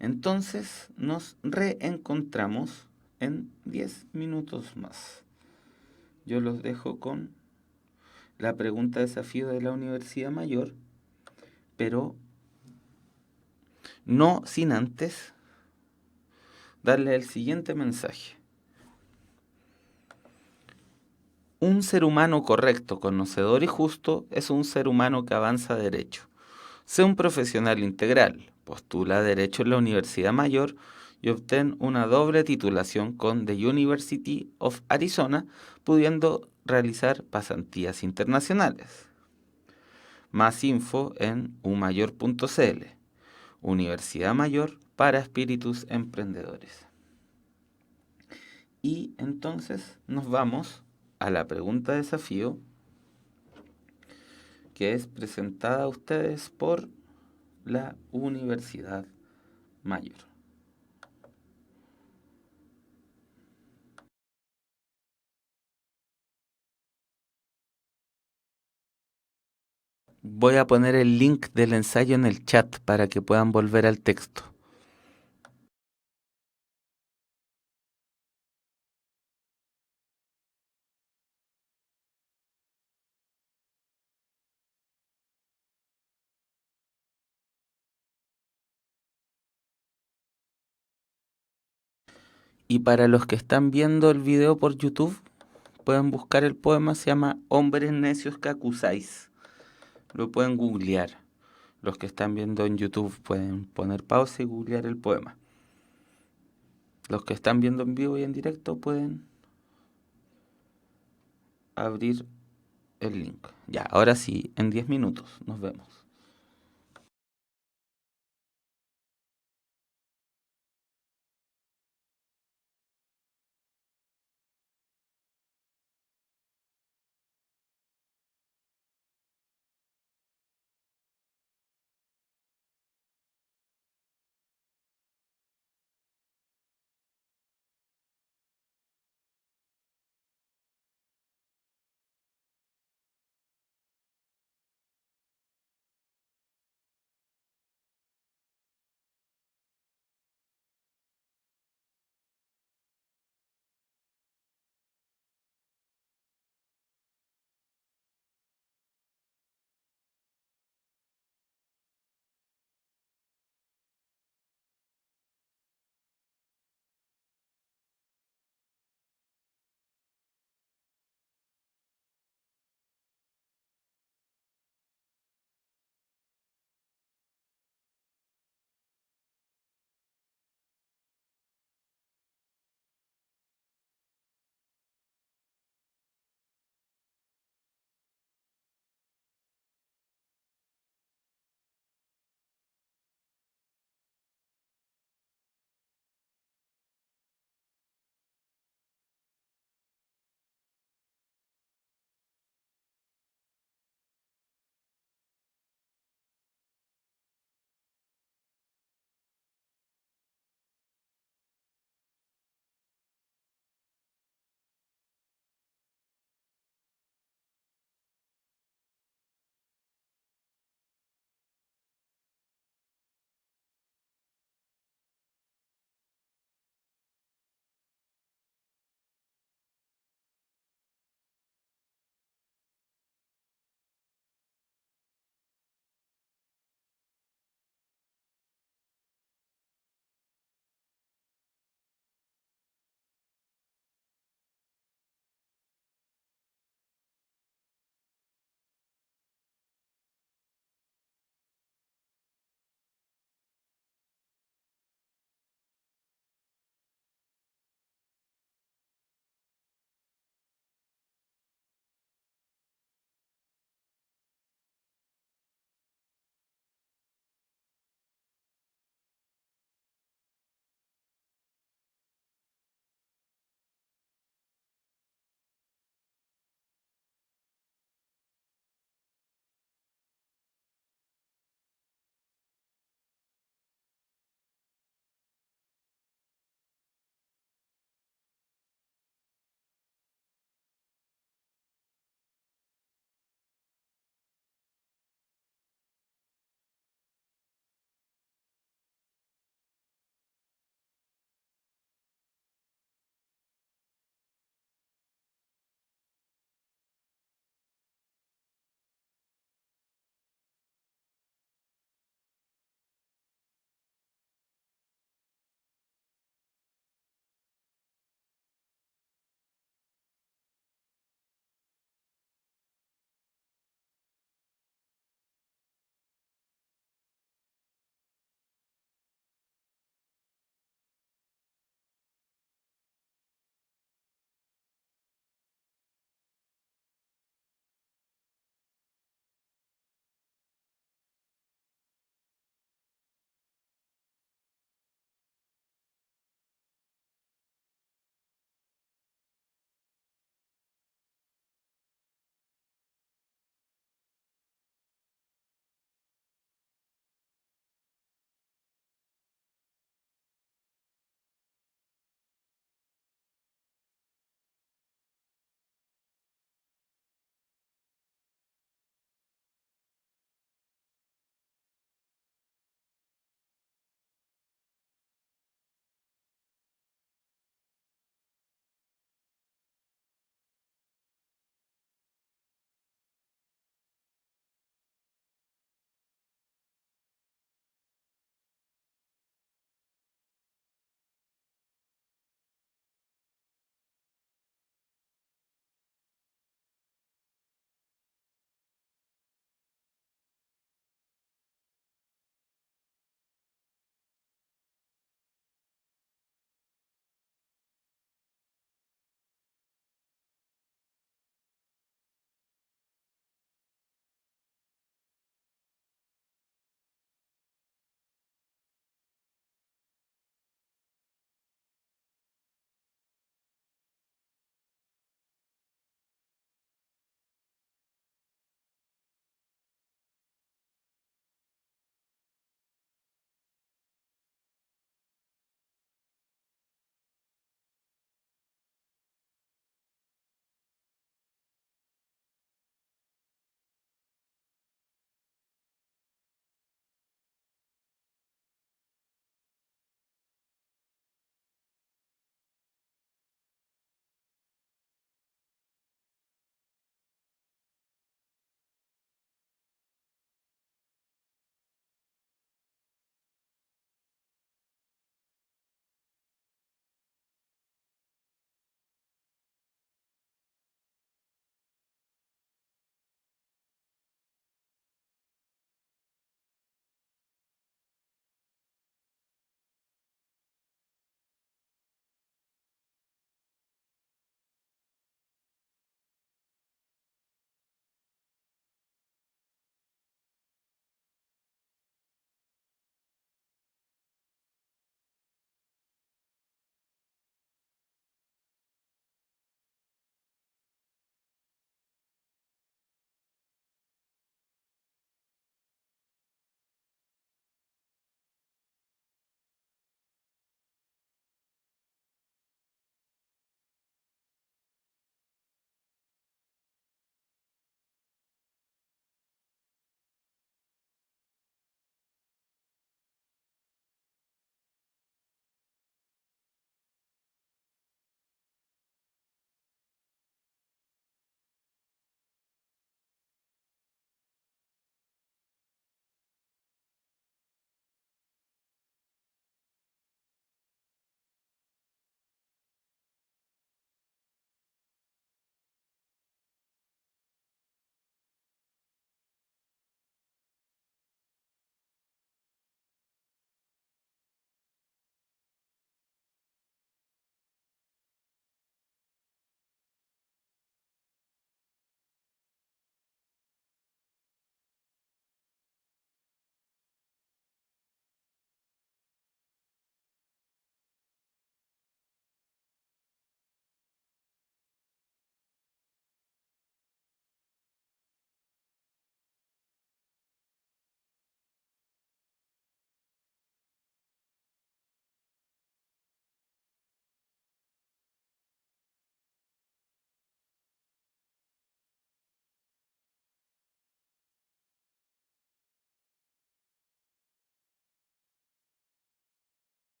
Entonces nos reencontramos en 10 minutos más. Yo los dejo con la pregunta desafío de la Universidad Mayor, pero no sin antes darle el siguiente mensaje. Un ser humano correcto, conocedor y justo es un ser humano que avanza derecho. Sé un profesional integral, postula Derecho en la Universidad Mayor y obtén una doble titulación con The University of Arizona, pudiendo realizar pasantías internacionales. Más info en umayor.cl. Universidad Mayor para espíritus emprendedores. Y entonces nos vamos a la pregunta desafío, que es presentada a ustedes por la Universidad Mayor. Voy a poner el link del ensayo en el chat para que puedan volver al texto. Y para los que están viendo el video por YouTube, pueden buscar el poema, se llama Hombres necios que acusáis. Lo pueden googlear. Los que están viendo en YouTube pueden poner pausa y googlear el poema. Los que están viendo en vivo y en directo pueden abrir el link. Ya, ahora sí, en 10 minutos. Nos vemos.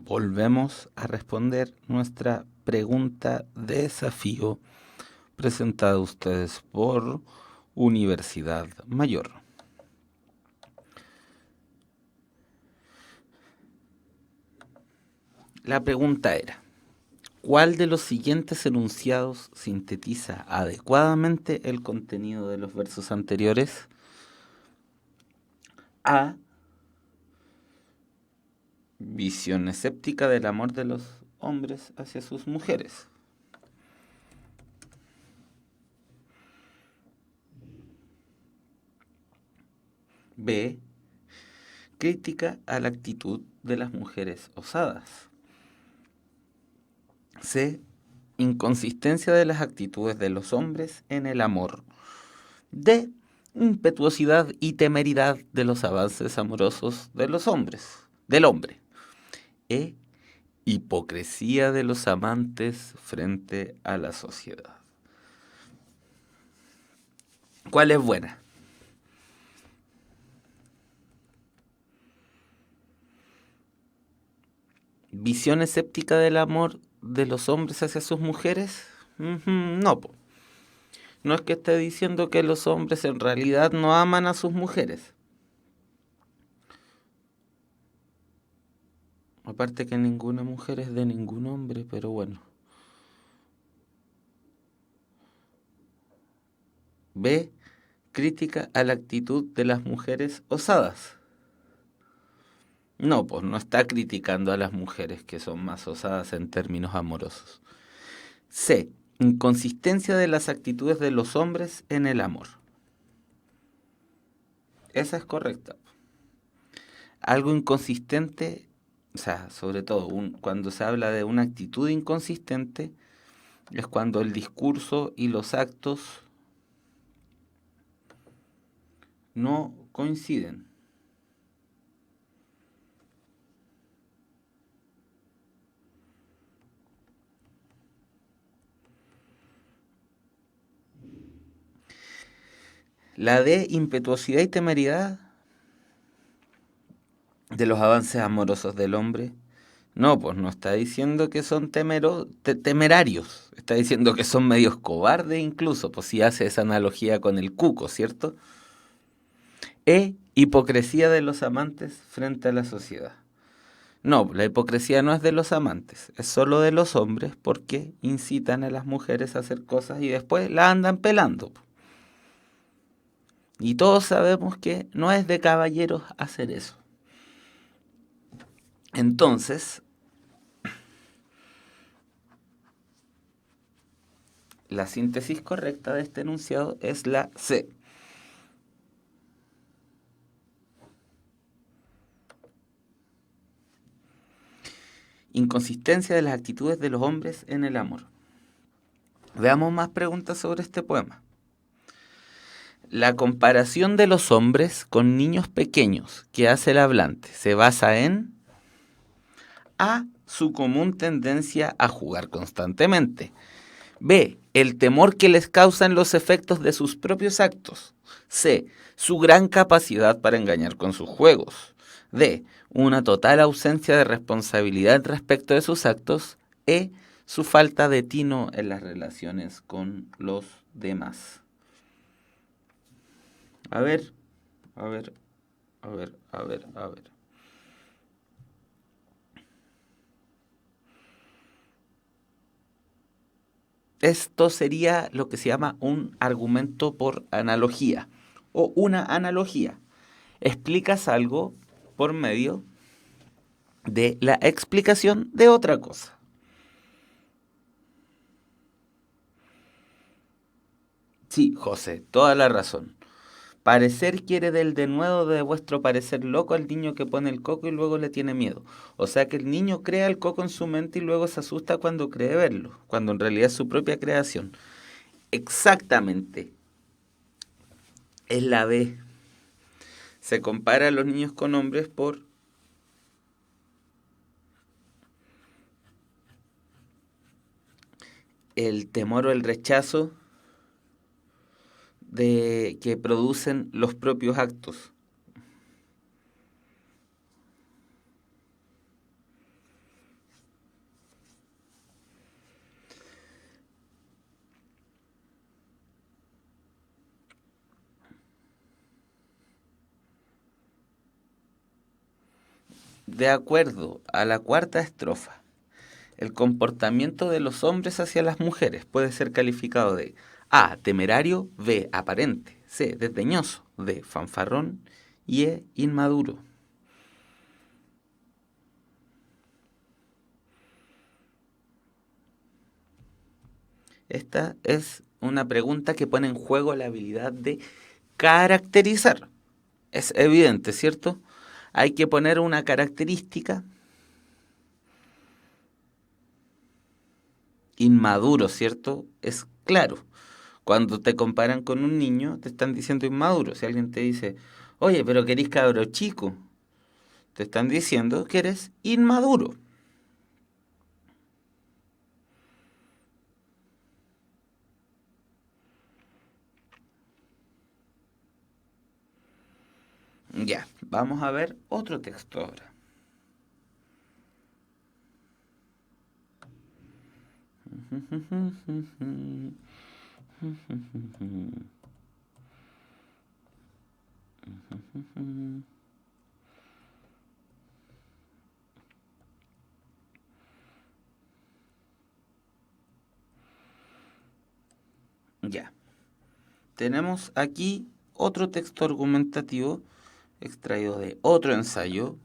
volvemos a responder nuestra pregunta de desafío presentada a ustedes por Universidad Mayor. La pregunta era: ¿cuál de los siguientes enunciados sintetiza adecuadamente el contenido de los versos anteriores? A. Visión escéptica del amor de los hombres hacia sus mujeres. B. Crítica a la actitud de las mujeres osadas. C. Inconsistencia de las actitudes de los hombres en el amor. D. Impetuosidad y temeridad de los avances amorosos de los hombres, del hombre. E. Hipocresía de los amantes frente a la sociedad. ¿Cuál es buena? ¿Visión escéptica del amor de los hombres hacia sus mujeres? No, po. No es que esté diciendo que los hombres en realidad no aman a sus mujeres. Aparte que ninguna mujer es de ningún hombre, pero bueno. B. Crítica a la actitud de las mujeres osadas. No, pues no está criticando a las mujeres que son más osadas en términos amorosos. C. Inconsistencia de las actitudes de los hombres en el amor. Esa es correcta. Algo inconsistente, o sea, sobre todo cuando se habla de una actitud inconsistente, es cuando el discurso y los actos no coinciden. La de impetuosidad y temeridad de los avances amorosos del hombre. No, pues no está diciendo que son temerarios. Está diciendo que son medios cobardes incluso, pues si hace esa analogía con el cuco, ¿cierto? E. Hipocresía de los amantes frente a la sociedad. No, la hipocresía no es de los amantes, es solo de los hombres porque incitan a las mujeres a hacer cosas y después la andan pelando. Y todos sabemos que no es de caballeros hacer eso. Entonces, la síntesis correcta de este enunciado es la C. Inconsistencia de las actitudes de los hombres en el amor. Veamos más preguntas sobre este poema. La comparación de los hombres con niños pequeños que hace el hablante se basa en A. Su común tendencia a jugar constantemente. B. El temor que les causan los efectos de sus propios actos. C. Su gran capacidad para engañar con sus juegos. D. Una total ausencia de responsabilidad respecto de sus actos. E. Su falta de tino en las relaciones con los demás. A ver. Esto sería lo que se llama un argumento por analogía o una analogía. Explicas algo por medio de la explicación de otra cosa. Sí, José, toda la razón. Parecer quiere del denuedo de vuestro parecer loco al niño que pone el coco y luego le tiene miedo. O sea que el niño crea el coco en su mente y luego se asusta cuando cree verlo, cuando en realidad es su propia creación. Exactamente. Es la B. Se compara a los niños con hombres por el temor o el rechazo de que producen los propios actos. de acuerdo a la cuarta estrofa, el comportamiento de los hombres hacia las mujeres puede ser calificado de A, temerario, B, aparente, C, desdeñoso, D, fanfarrón y E, inmaduro. Esta es una pregunta que pone en juego la habilidad de caracterizar. Es evidente, ¿cierto? Hay que poner una característica. Inmaduro, ¿cierto? Es claro. Cuando te comparan con un niño, te están diciendo inmaduro. Si alguien te dice, oye, pero que eres cabro chico, te están diciendo que eres inmaduro. Ya, vamos a ver otro texto ahora. Ya, tenemos aquí otro texto argumentativo extraído de otro ensayo,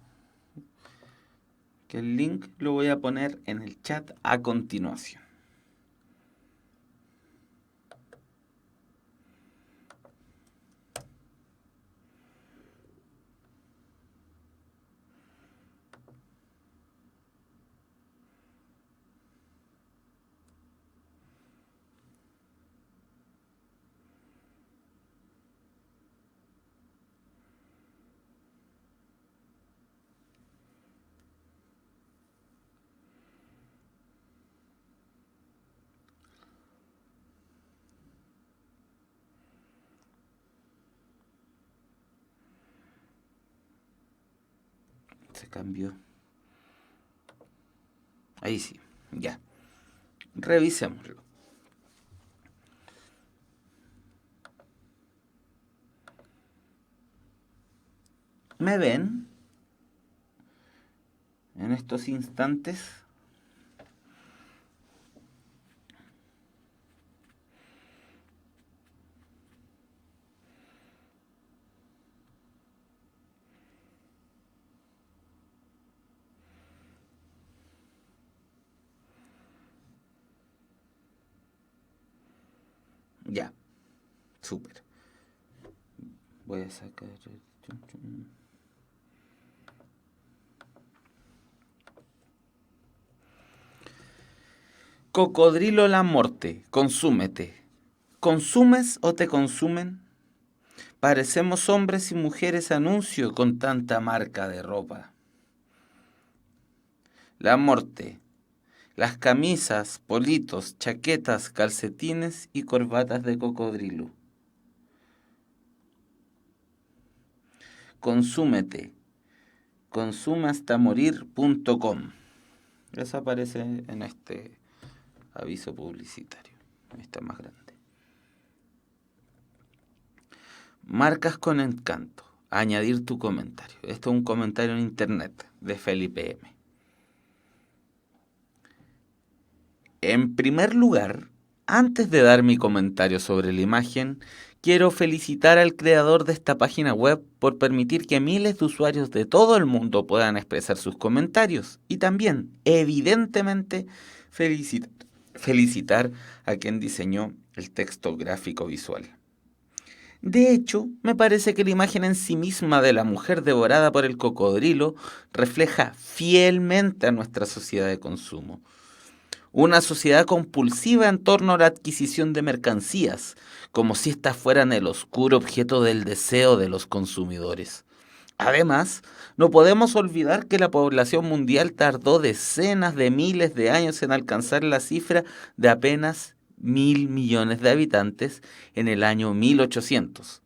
que el link lo voy a poner en el chat a continuación. Se cambió. Ahí sí, ya. Revisémoslo. ¿Me ven en estos instantes? Ya, súper. Voy a sacar... Cocodrilo la morte, consúmete. ¿Consumes o te consumen? Parecemos hombres y mujeres anuncio con tanta marca de ropa. La morte, las camisas, politos, chaquetas, calcetines y corbatas de cocodrilo. Consúmete, consumehastamorir.com. Eso aparece en este aviso publicitario. Ahí está más grande. Marcas con encanto. Añadir tu comentario. Esto es un comentario en internet de Felipe M. En primer lugar, antes de dar mi comentario sobre la imagen, quiero felicitar al creador de esta página web por permitir que miles de usuarios de todo el mundo puedan expresar sus comentarios y también, evidentemente, felicitar a quien diseñó el texto gráfico visual. De hecho, me parece que la imagen en sí misma de la mujer devorada por el cocodrilo refleja fielmente a nuestra sociedad de consumo. Una sociedad compulsiva en torno a la adquisición de mercancías, como si éstas fueran el oscuro objeto del deseo de los consumidores. Además, no podemos olvidar que la población mundial tardó decenas de miles de años en alcanzar la cifra de apenas 1.000 millones de habitantes en el año 1800.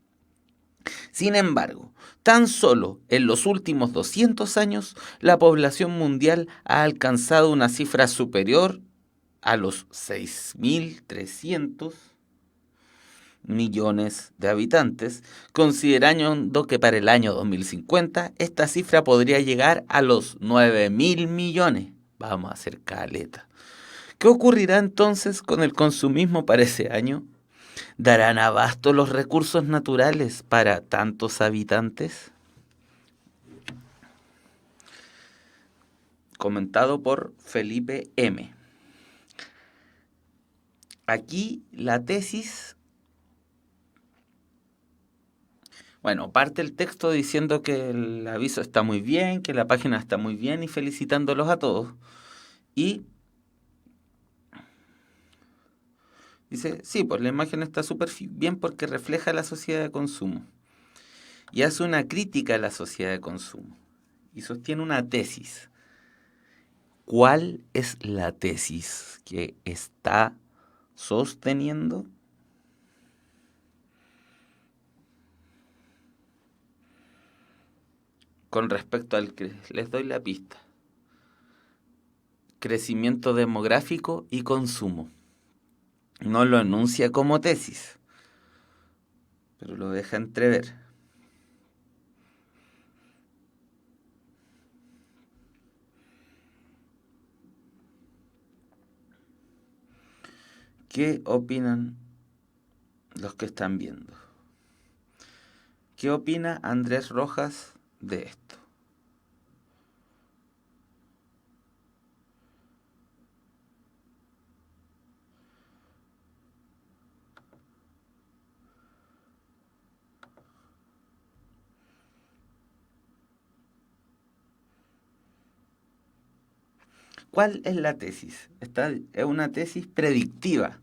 Sin embargo, tan solo en los últimos 200 años, la población mundial ha alcanzado una cifra superior a los 6.300 millones de habitantes, considerando que para el año 2050 esta cifra podría llegar a los 9.000 millones. Vamos a hacer caleta. ¿Qué ocurrirá entonces con el consumismo para ese año? ¿Darán abasto los recursos naturales para tantos habitantes? Comentado por Felipe M. Aquí la tesis, bueno, parte el texto diciendo que el aviso está muy bien, que la página está muy bien y felicitándolos a todos. Y dice, sí, pues la imagen está súper bien porque refleja la sociedad de consumo. Y hace una crítica a la sociedad de consumo. Y sostiene una tesis. ¿Cuál es la tesis que está sosteniendo? Con respecto al que les doy la pista. Crecimiento demográfico y consumo. No lo enuncia como tesis, pero lo deja entrever. ¿Qué opinan los que están viendo? ¿Qué opina Andrés Rojas de esto? ¿Cuál es la tesis? Es una tesis predictiva.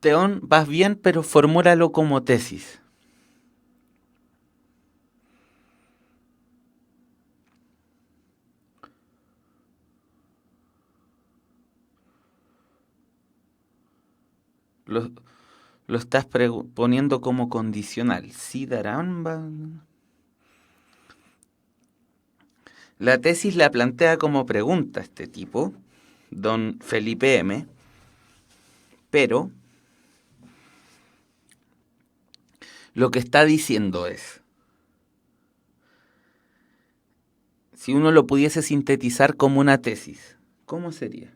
Teón, vas bien, pero formúlalo como tesis. Lo, lo estás poniendo como condicional. ¿Sí darán? La tesis la plantea como pregunta este tipo, don Felipe M., pero lo que está diciendo es, si uno lo pudiese sintetizar como una tesis, ¿cómo sería?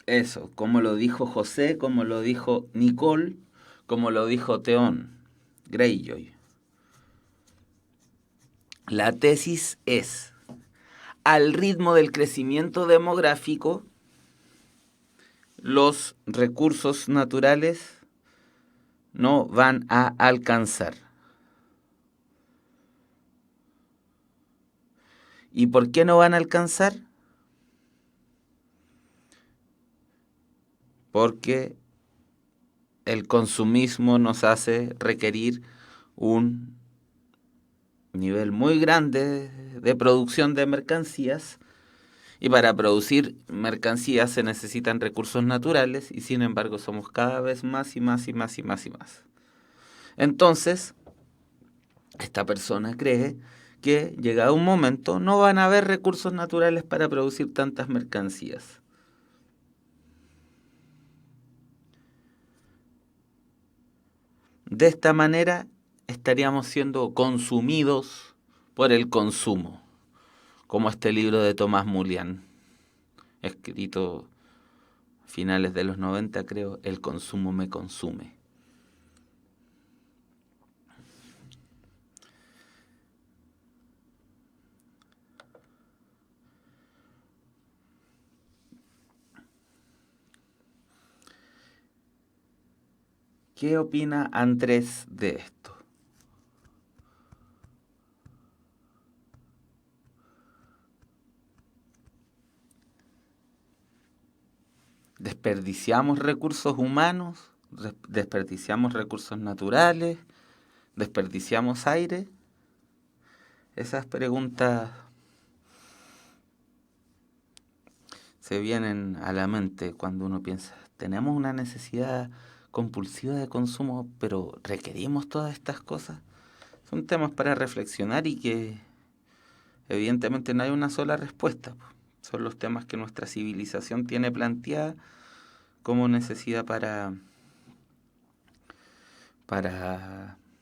Eso, como lo dijo José, como lo dijo Nicole, como lo dijo Teón Greyjoy. La tesis es, al ritmo del crecimiento demográfico, los recursos naturales no van a alcanzar. ¿Y por qué no van a alcanzar? Porque el consumismo nos hace requerir un nivel muy grande de producción de mercancías, y para producir mercancías se necesitan recursos naturales, y sin embargo somos cada vez más y más y más y más y más. Entonces, esta persona cree que llegado un momento no van a haber recursos naturales para producir tantas mercancías. De esta manera estaríamos siendo consumidos por el consumo, como este libro de Thomas Mullian, escrito a finales de los 90, creo, El consumo me consume. ¿Qué opina Andrés de esto? ¿Desperdiciamos recursos humanos ¿Desperdiciamos recursos naturales? ¿Desperdiciamos aire? Esas preguntas se vienen a la mente cuando uno piensa, tenemos una necesidad compulsiva de consumo, pero ¿requerimos todas estas cosas? Son temas para reflexionar y que evidentemente no hay una sola respuesta. Son los temas que nuestra civilización tiene planteada como necesidad para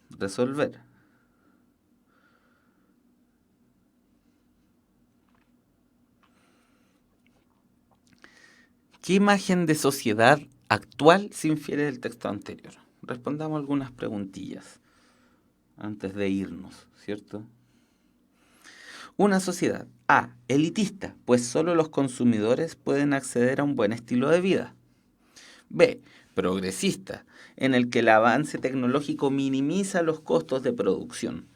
resolver. ¿Qué imagen de sociedad actual se infiere del texto anterior? Respondamos algunas preguntillas antes de irnos, ¿cierto? Una sociedad A, elitista, pues solo los consumidores pueden acceder a un buen estilo de vida. B, progresista, en el que el avance tecnológico minimiza los costos de producción.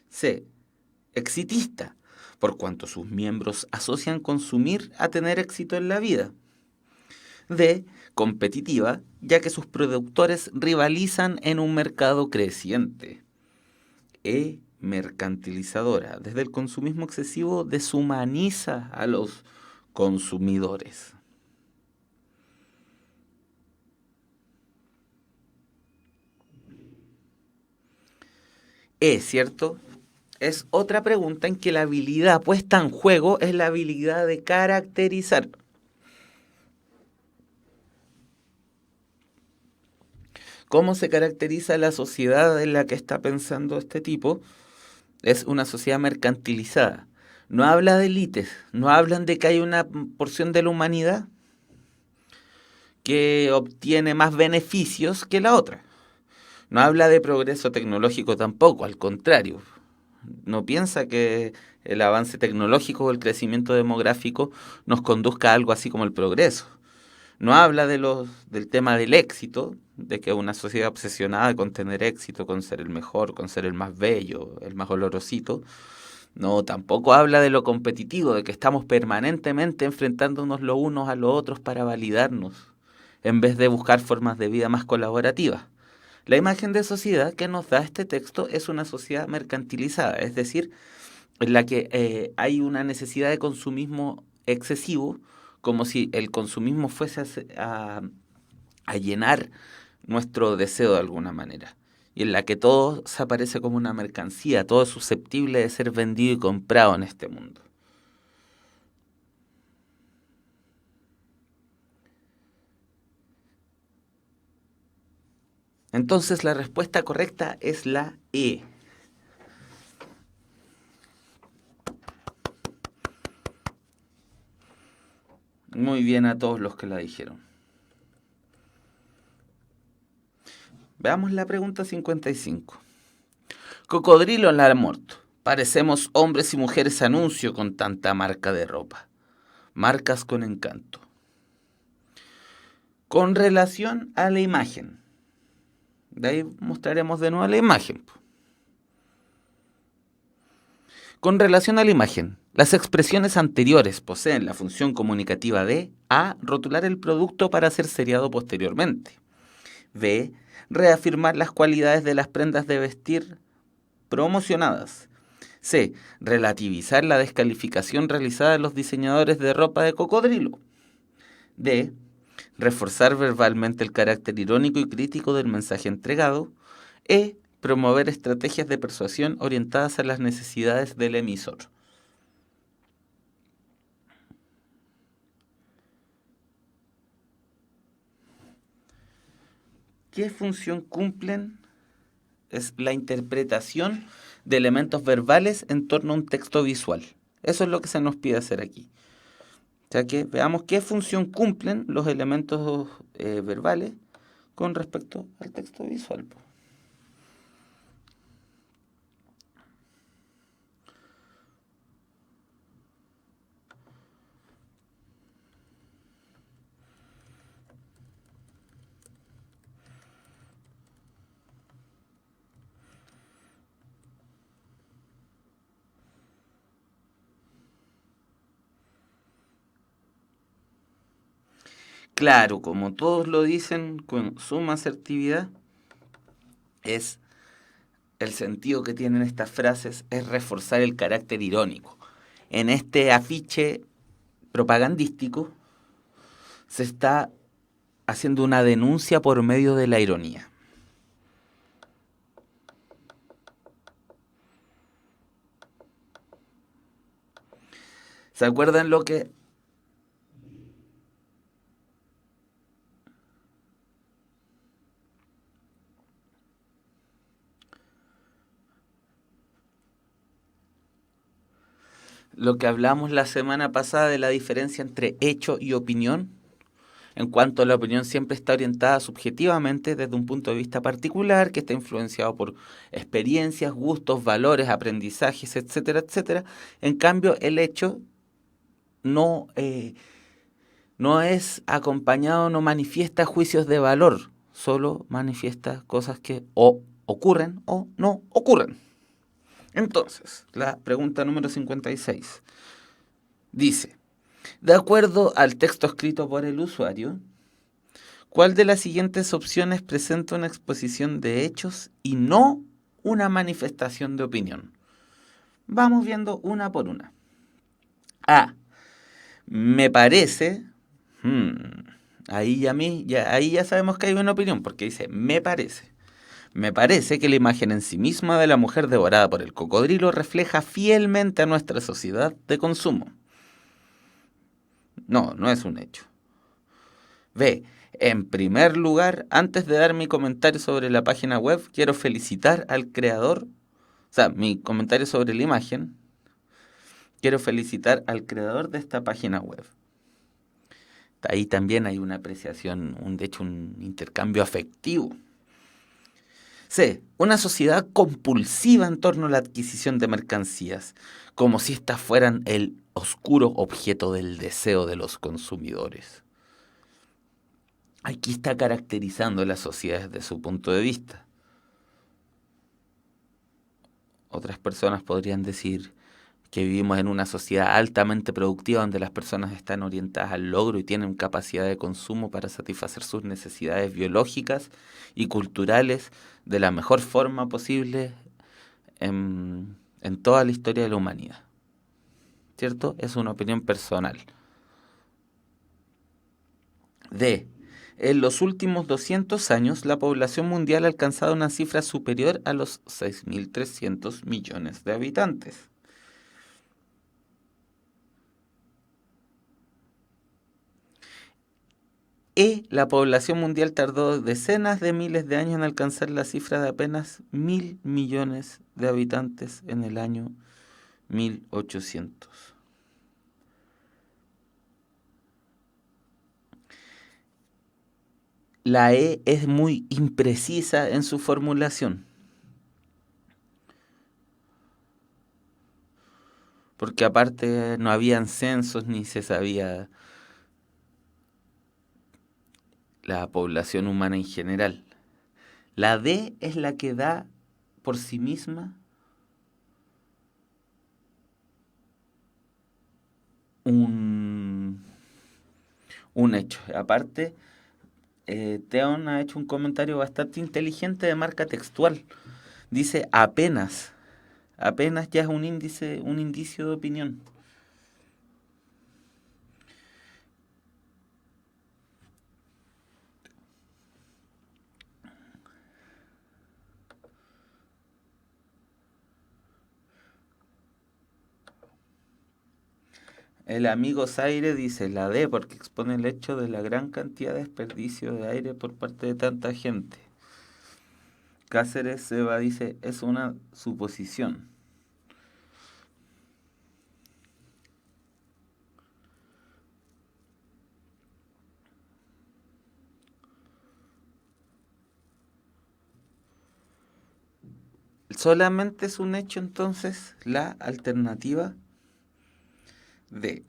C, exitista, por cuanto sus miembros asocian consumir a tener éxito en la vida. D, competitiva, ya que sus productores rivalizan en un mercado creciente. E, mercantilizadora, desde el consumismo excesivo deshumaniza a los consumidores. ¿Cierto? Es otra pregunta en que la habilidad puesta en juego es la habilidad de caracterizar. ¿Cómo se caracteriza la sociedad en la que está pensando este tipo? Es una sociedad mercantilizada. No habla de élites, no hablan de que hay una porción de la humanidad que obtiene más beneficios que la otra. No habla de progreso tecnológico tampoco, al contrario. No piensa que el avance tecnológico o el crecimiento demográfico nos conduzca a algo así como el progreso. No habla del tema del éxito, de que una sociedad obsesionada con tener éxito, con ser el mejor, con ser el más bello, el más olorosito. No, tampoco habla de lo competitivo, de que estamos permanentemente enfrentándonos los unos a los otros para validarnos, en vez de buscar formas de vida más colaborativas. La imagen de sociedad que nos da este texto es una sociedad mercantilizada, es decir, en la que hay una necesidad de consumismo excesivo, como si el consumismo fuese a llenar nuestro deseo de alguna manera, y en la que todo se aparece como una mercancía, todo es susceptible de ser vendido y comprado en este mundo. Entonces la respuesta correcta es la E. Muy bien a todos los que la dijeron. Veamos la pregunta 55. Cocodrilo en la muerto. Parecemos hombres y mujeres anuncio con tanta marca de ropa. Marcas con encanto. Con relación a la imagen. De ahí mostraremos de nuevo la imagen. Con relación a la imagen, las expresiones anteriores poseen la función comunicativa de A. Rotular el producto para ser seriado posteriormente. B. Reafirmar las cualidades de las prendas de vestir promocionadas. C. Relativizar la descalificación realizada en los diseñadores de ropa de cocodrilo. D. Reforzar verbalmente el carácter irónico y crítico del mensaje entregado. E. Promover estrategias de persuasión orientadas a las necesidades del emisor. ¿Qué función cumplen? Es la interpretación de elementos verbales en torno a un texto visual. Eso es lo que se nos pide hacer aquí. O sea que veamos qué función cumplen los elementos verbales con respecto al texto visual. claro, como todos lo dicen con suma asertividad, es el sentido que tienen estas frases es reforzar el carácter irónico. En este afiche propagandístico se está haciendo una denuncia por medio de la ironía. ¿Se acuerdan lo que hablamos la semana pasada de la diferencia entre hecho y opinión? En cuanto a la opinión siempre está orientada subjetivamente desde un punto de vista particular que está influenciado por experiencias, gustos, valores, aprendizajes, etcétera, etcétera. En cambio, el hecho no, no es acompañado, no manifiesta juicios de valor, solo manifiesta cosas que o ocurren o no ocurren. Entonces, la pregunta número 56 dice, de acuerdo al texto escrito por el usuario, ¿cuál de las siguientes opciones presenta una exposición de hechos y no una manifestación de opinión? Vamos viendo una por una. A. Me parece. Ahí ya sabemos que hay una opinión, porque dice me parece. Me parece que la imagen en sí misma de la mujer devorada por el cocodrilo refleja fielmente a nuestra sociedad de consumo. No, no es un hecho. B. En primer lugar, antes de dar mi comentario sobre la página web, quiero felicitar al creador, o sea, mi comentario sobre la imagen, quiero felicitar al creador de esta página web. Ahí también hay una apreciación, de hecho un intercambio afectivo. C. Una sociedad compulsiva en torno a la adquisición de mercancías, como si éstas fueran el oscuro objeto del deseo de los consumidores. Aquí está caracterizando la sociedad desde su punto de vista. Otras personas podrían decir que vivimos en una sociedad altamente productiva donde las personas están orientadas al logro y tienen capacidad de consumo para satisfacer sus necesidades biológicas y culturales de la mejor forma posible en toda la historia de la humanidad. ¿Cierto? Es una opinión personal. D. En los últimos 200 años, la población mundial ha alcanzado una cifra superior a los 6.300 millones de habitantes. E. La población mundial tardó decenas de miles de años en alcanzar la cifra de apenas 1.000 millones de habitantes en el año 1800. La E es muy imprecisa en su formulación, porque aparte no habían censos ni se sabía la población humana en general. La D es la que da por sí misma un hecho. Aparte, Theon ha hecho un comentario bastante inteligente de marca textual. Dice apenas. Apenas ya es un indicio de opinión. El amigo Zaire dice la D porque expone el hecho de la gran cantidad de desperdicio de aire por parte de tanta gente. Cáceres Seba dice es una suposición. Solamente es un hecho entonces la alternativa D.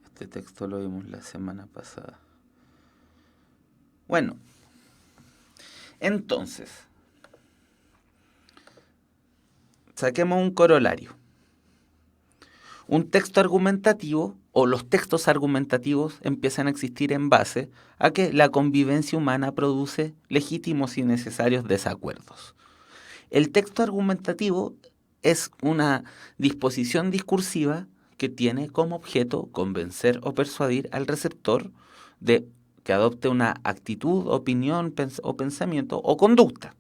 Este texto lo vimos la semana pasada. Bueno, entonces, saquemos un corolario. Un texto argumentativo o los textos argumentativos empiezan a existir en base a que la convivencia humana produce legítimos y necesarios desacuerdos. El texto argumentativo es una disposición discursiva que tiene como objeto convencer o persuadir al receptor de que adopte una actitud, opinión o pensamiento o conducta.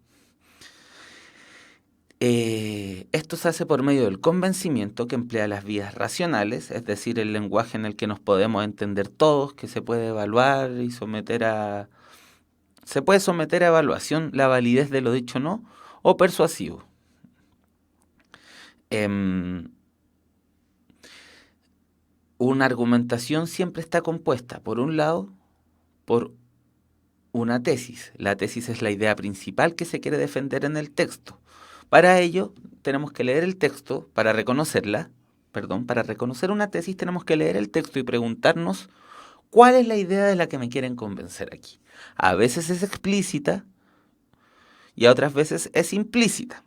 Esto se hace por medio del convencimiento, que emplea las vías racionales, es decir, el lenguaje en el que nos podemos entender todos, que se puede evaluar y se puede someter a evaluación la validez de lo dicho o no, o persuasivo. Una argumentación siempre está compuesta, por un lado, por una tesis. La tesis es la idea principal que se quiere defender en el texto. Para ello, tenemos que leer el texto para reconocerla. Para reconocer una tesis tenemos que leer el texto y preguntarnos cuál es la idea de la que me quieren convencer aquí. A veces es explícita y a otras veces es implícita.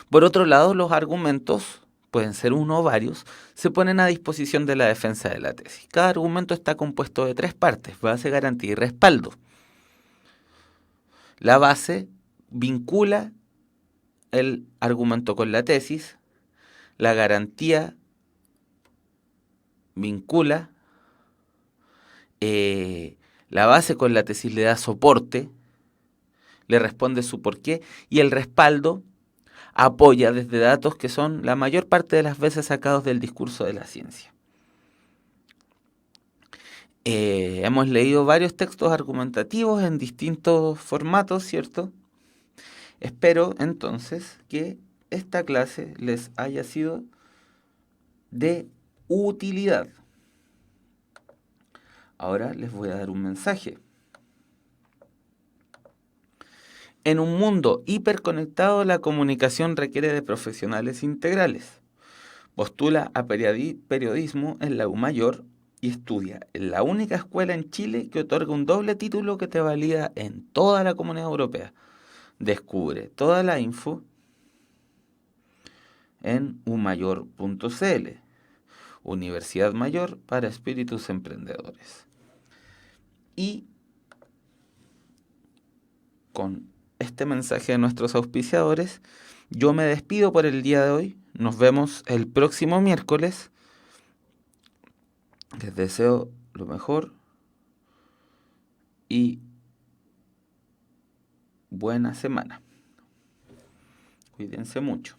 Por otro lado, los argumentos, pueden ser uno o varios, se ponen a disposición de la defensa de la tesis. Cada argumento está compuesto de 3 partes: base, garantía y respaldo. La base vincula el argumento con la tesis, la garantía vincula la base con la tesis, le da soporte, le responde su porqué, y el respaldo apoya desde datos que son la mayor parte de las veces sacados del discurso de la ciencia. Hemos leído varios textos argumentativos en distintos formatos, ¿cierto? Espero entonces que esta clase les haya sido de utilidad. Ahora les voy a dar un mensaje. En un mundo hiperconectado, la comunicación requiere de profesionales integrales. Postula a periodismo en la UMayor y estudia en la única escuela en Chile que otorga un doble título que te valida en toda la Comunidad Europea. Descubre toda la info en umayor.cl. Universidad Mayor para espíritus emprendedores. Y con este mensaje de nuestros auspiciadores, yo me despido por el día de hoy. Nos vemos el próximo miércoles. Les deseo lo mejor y buena semana. Cuídense mucho.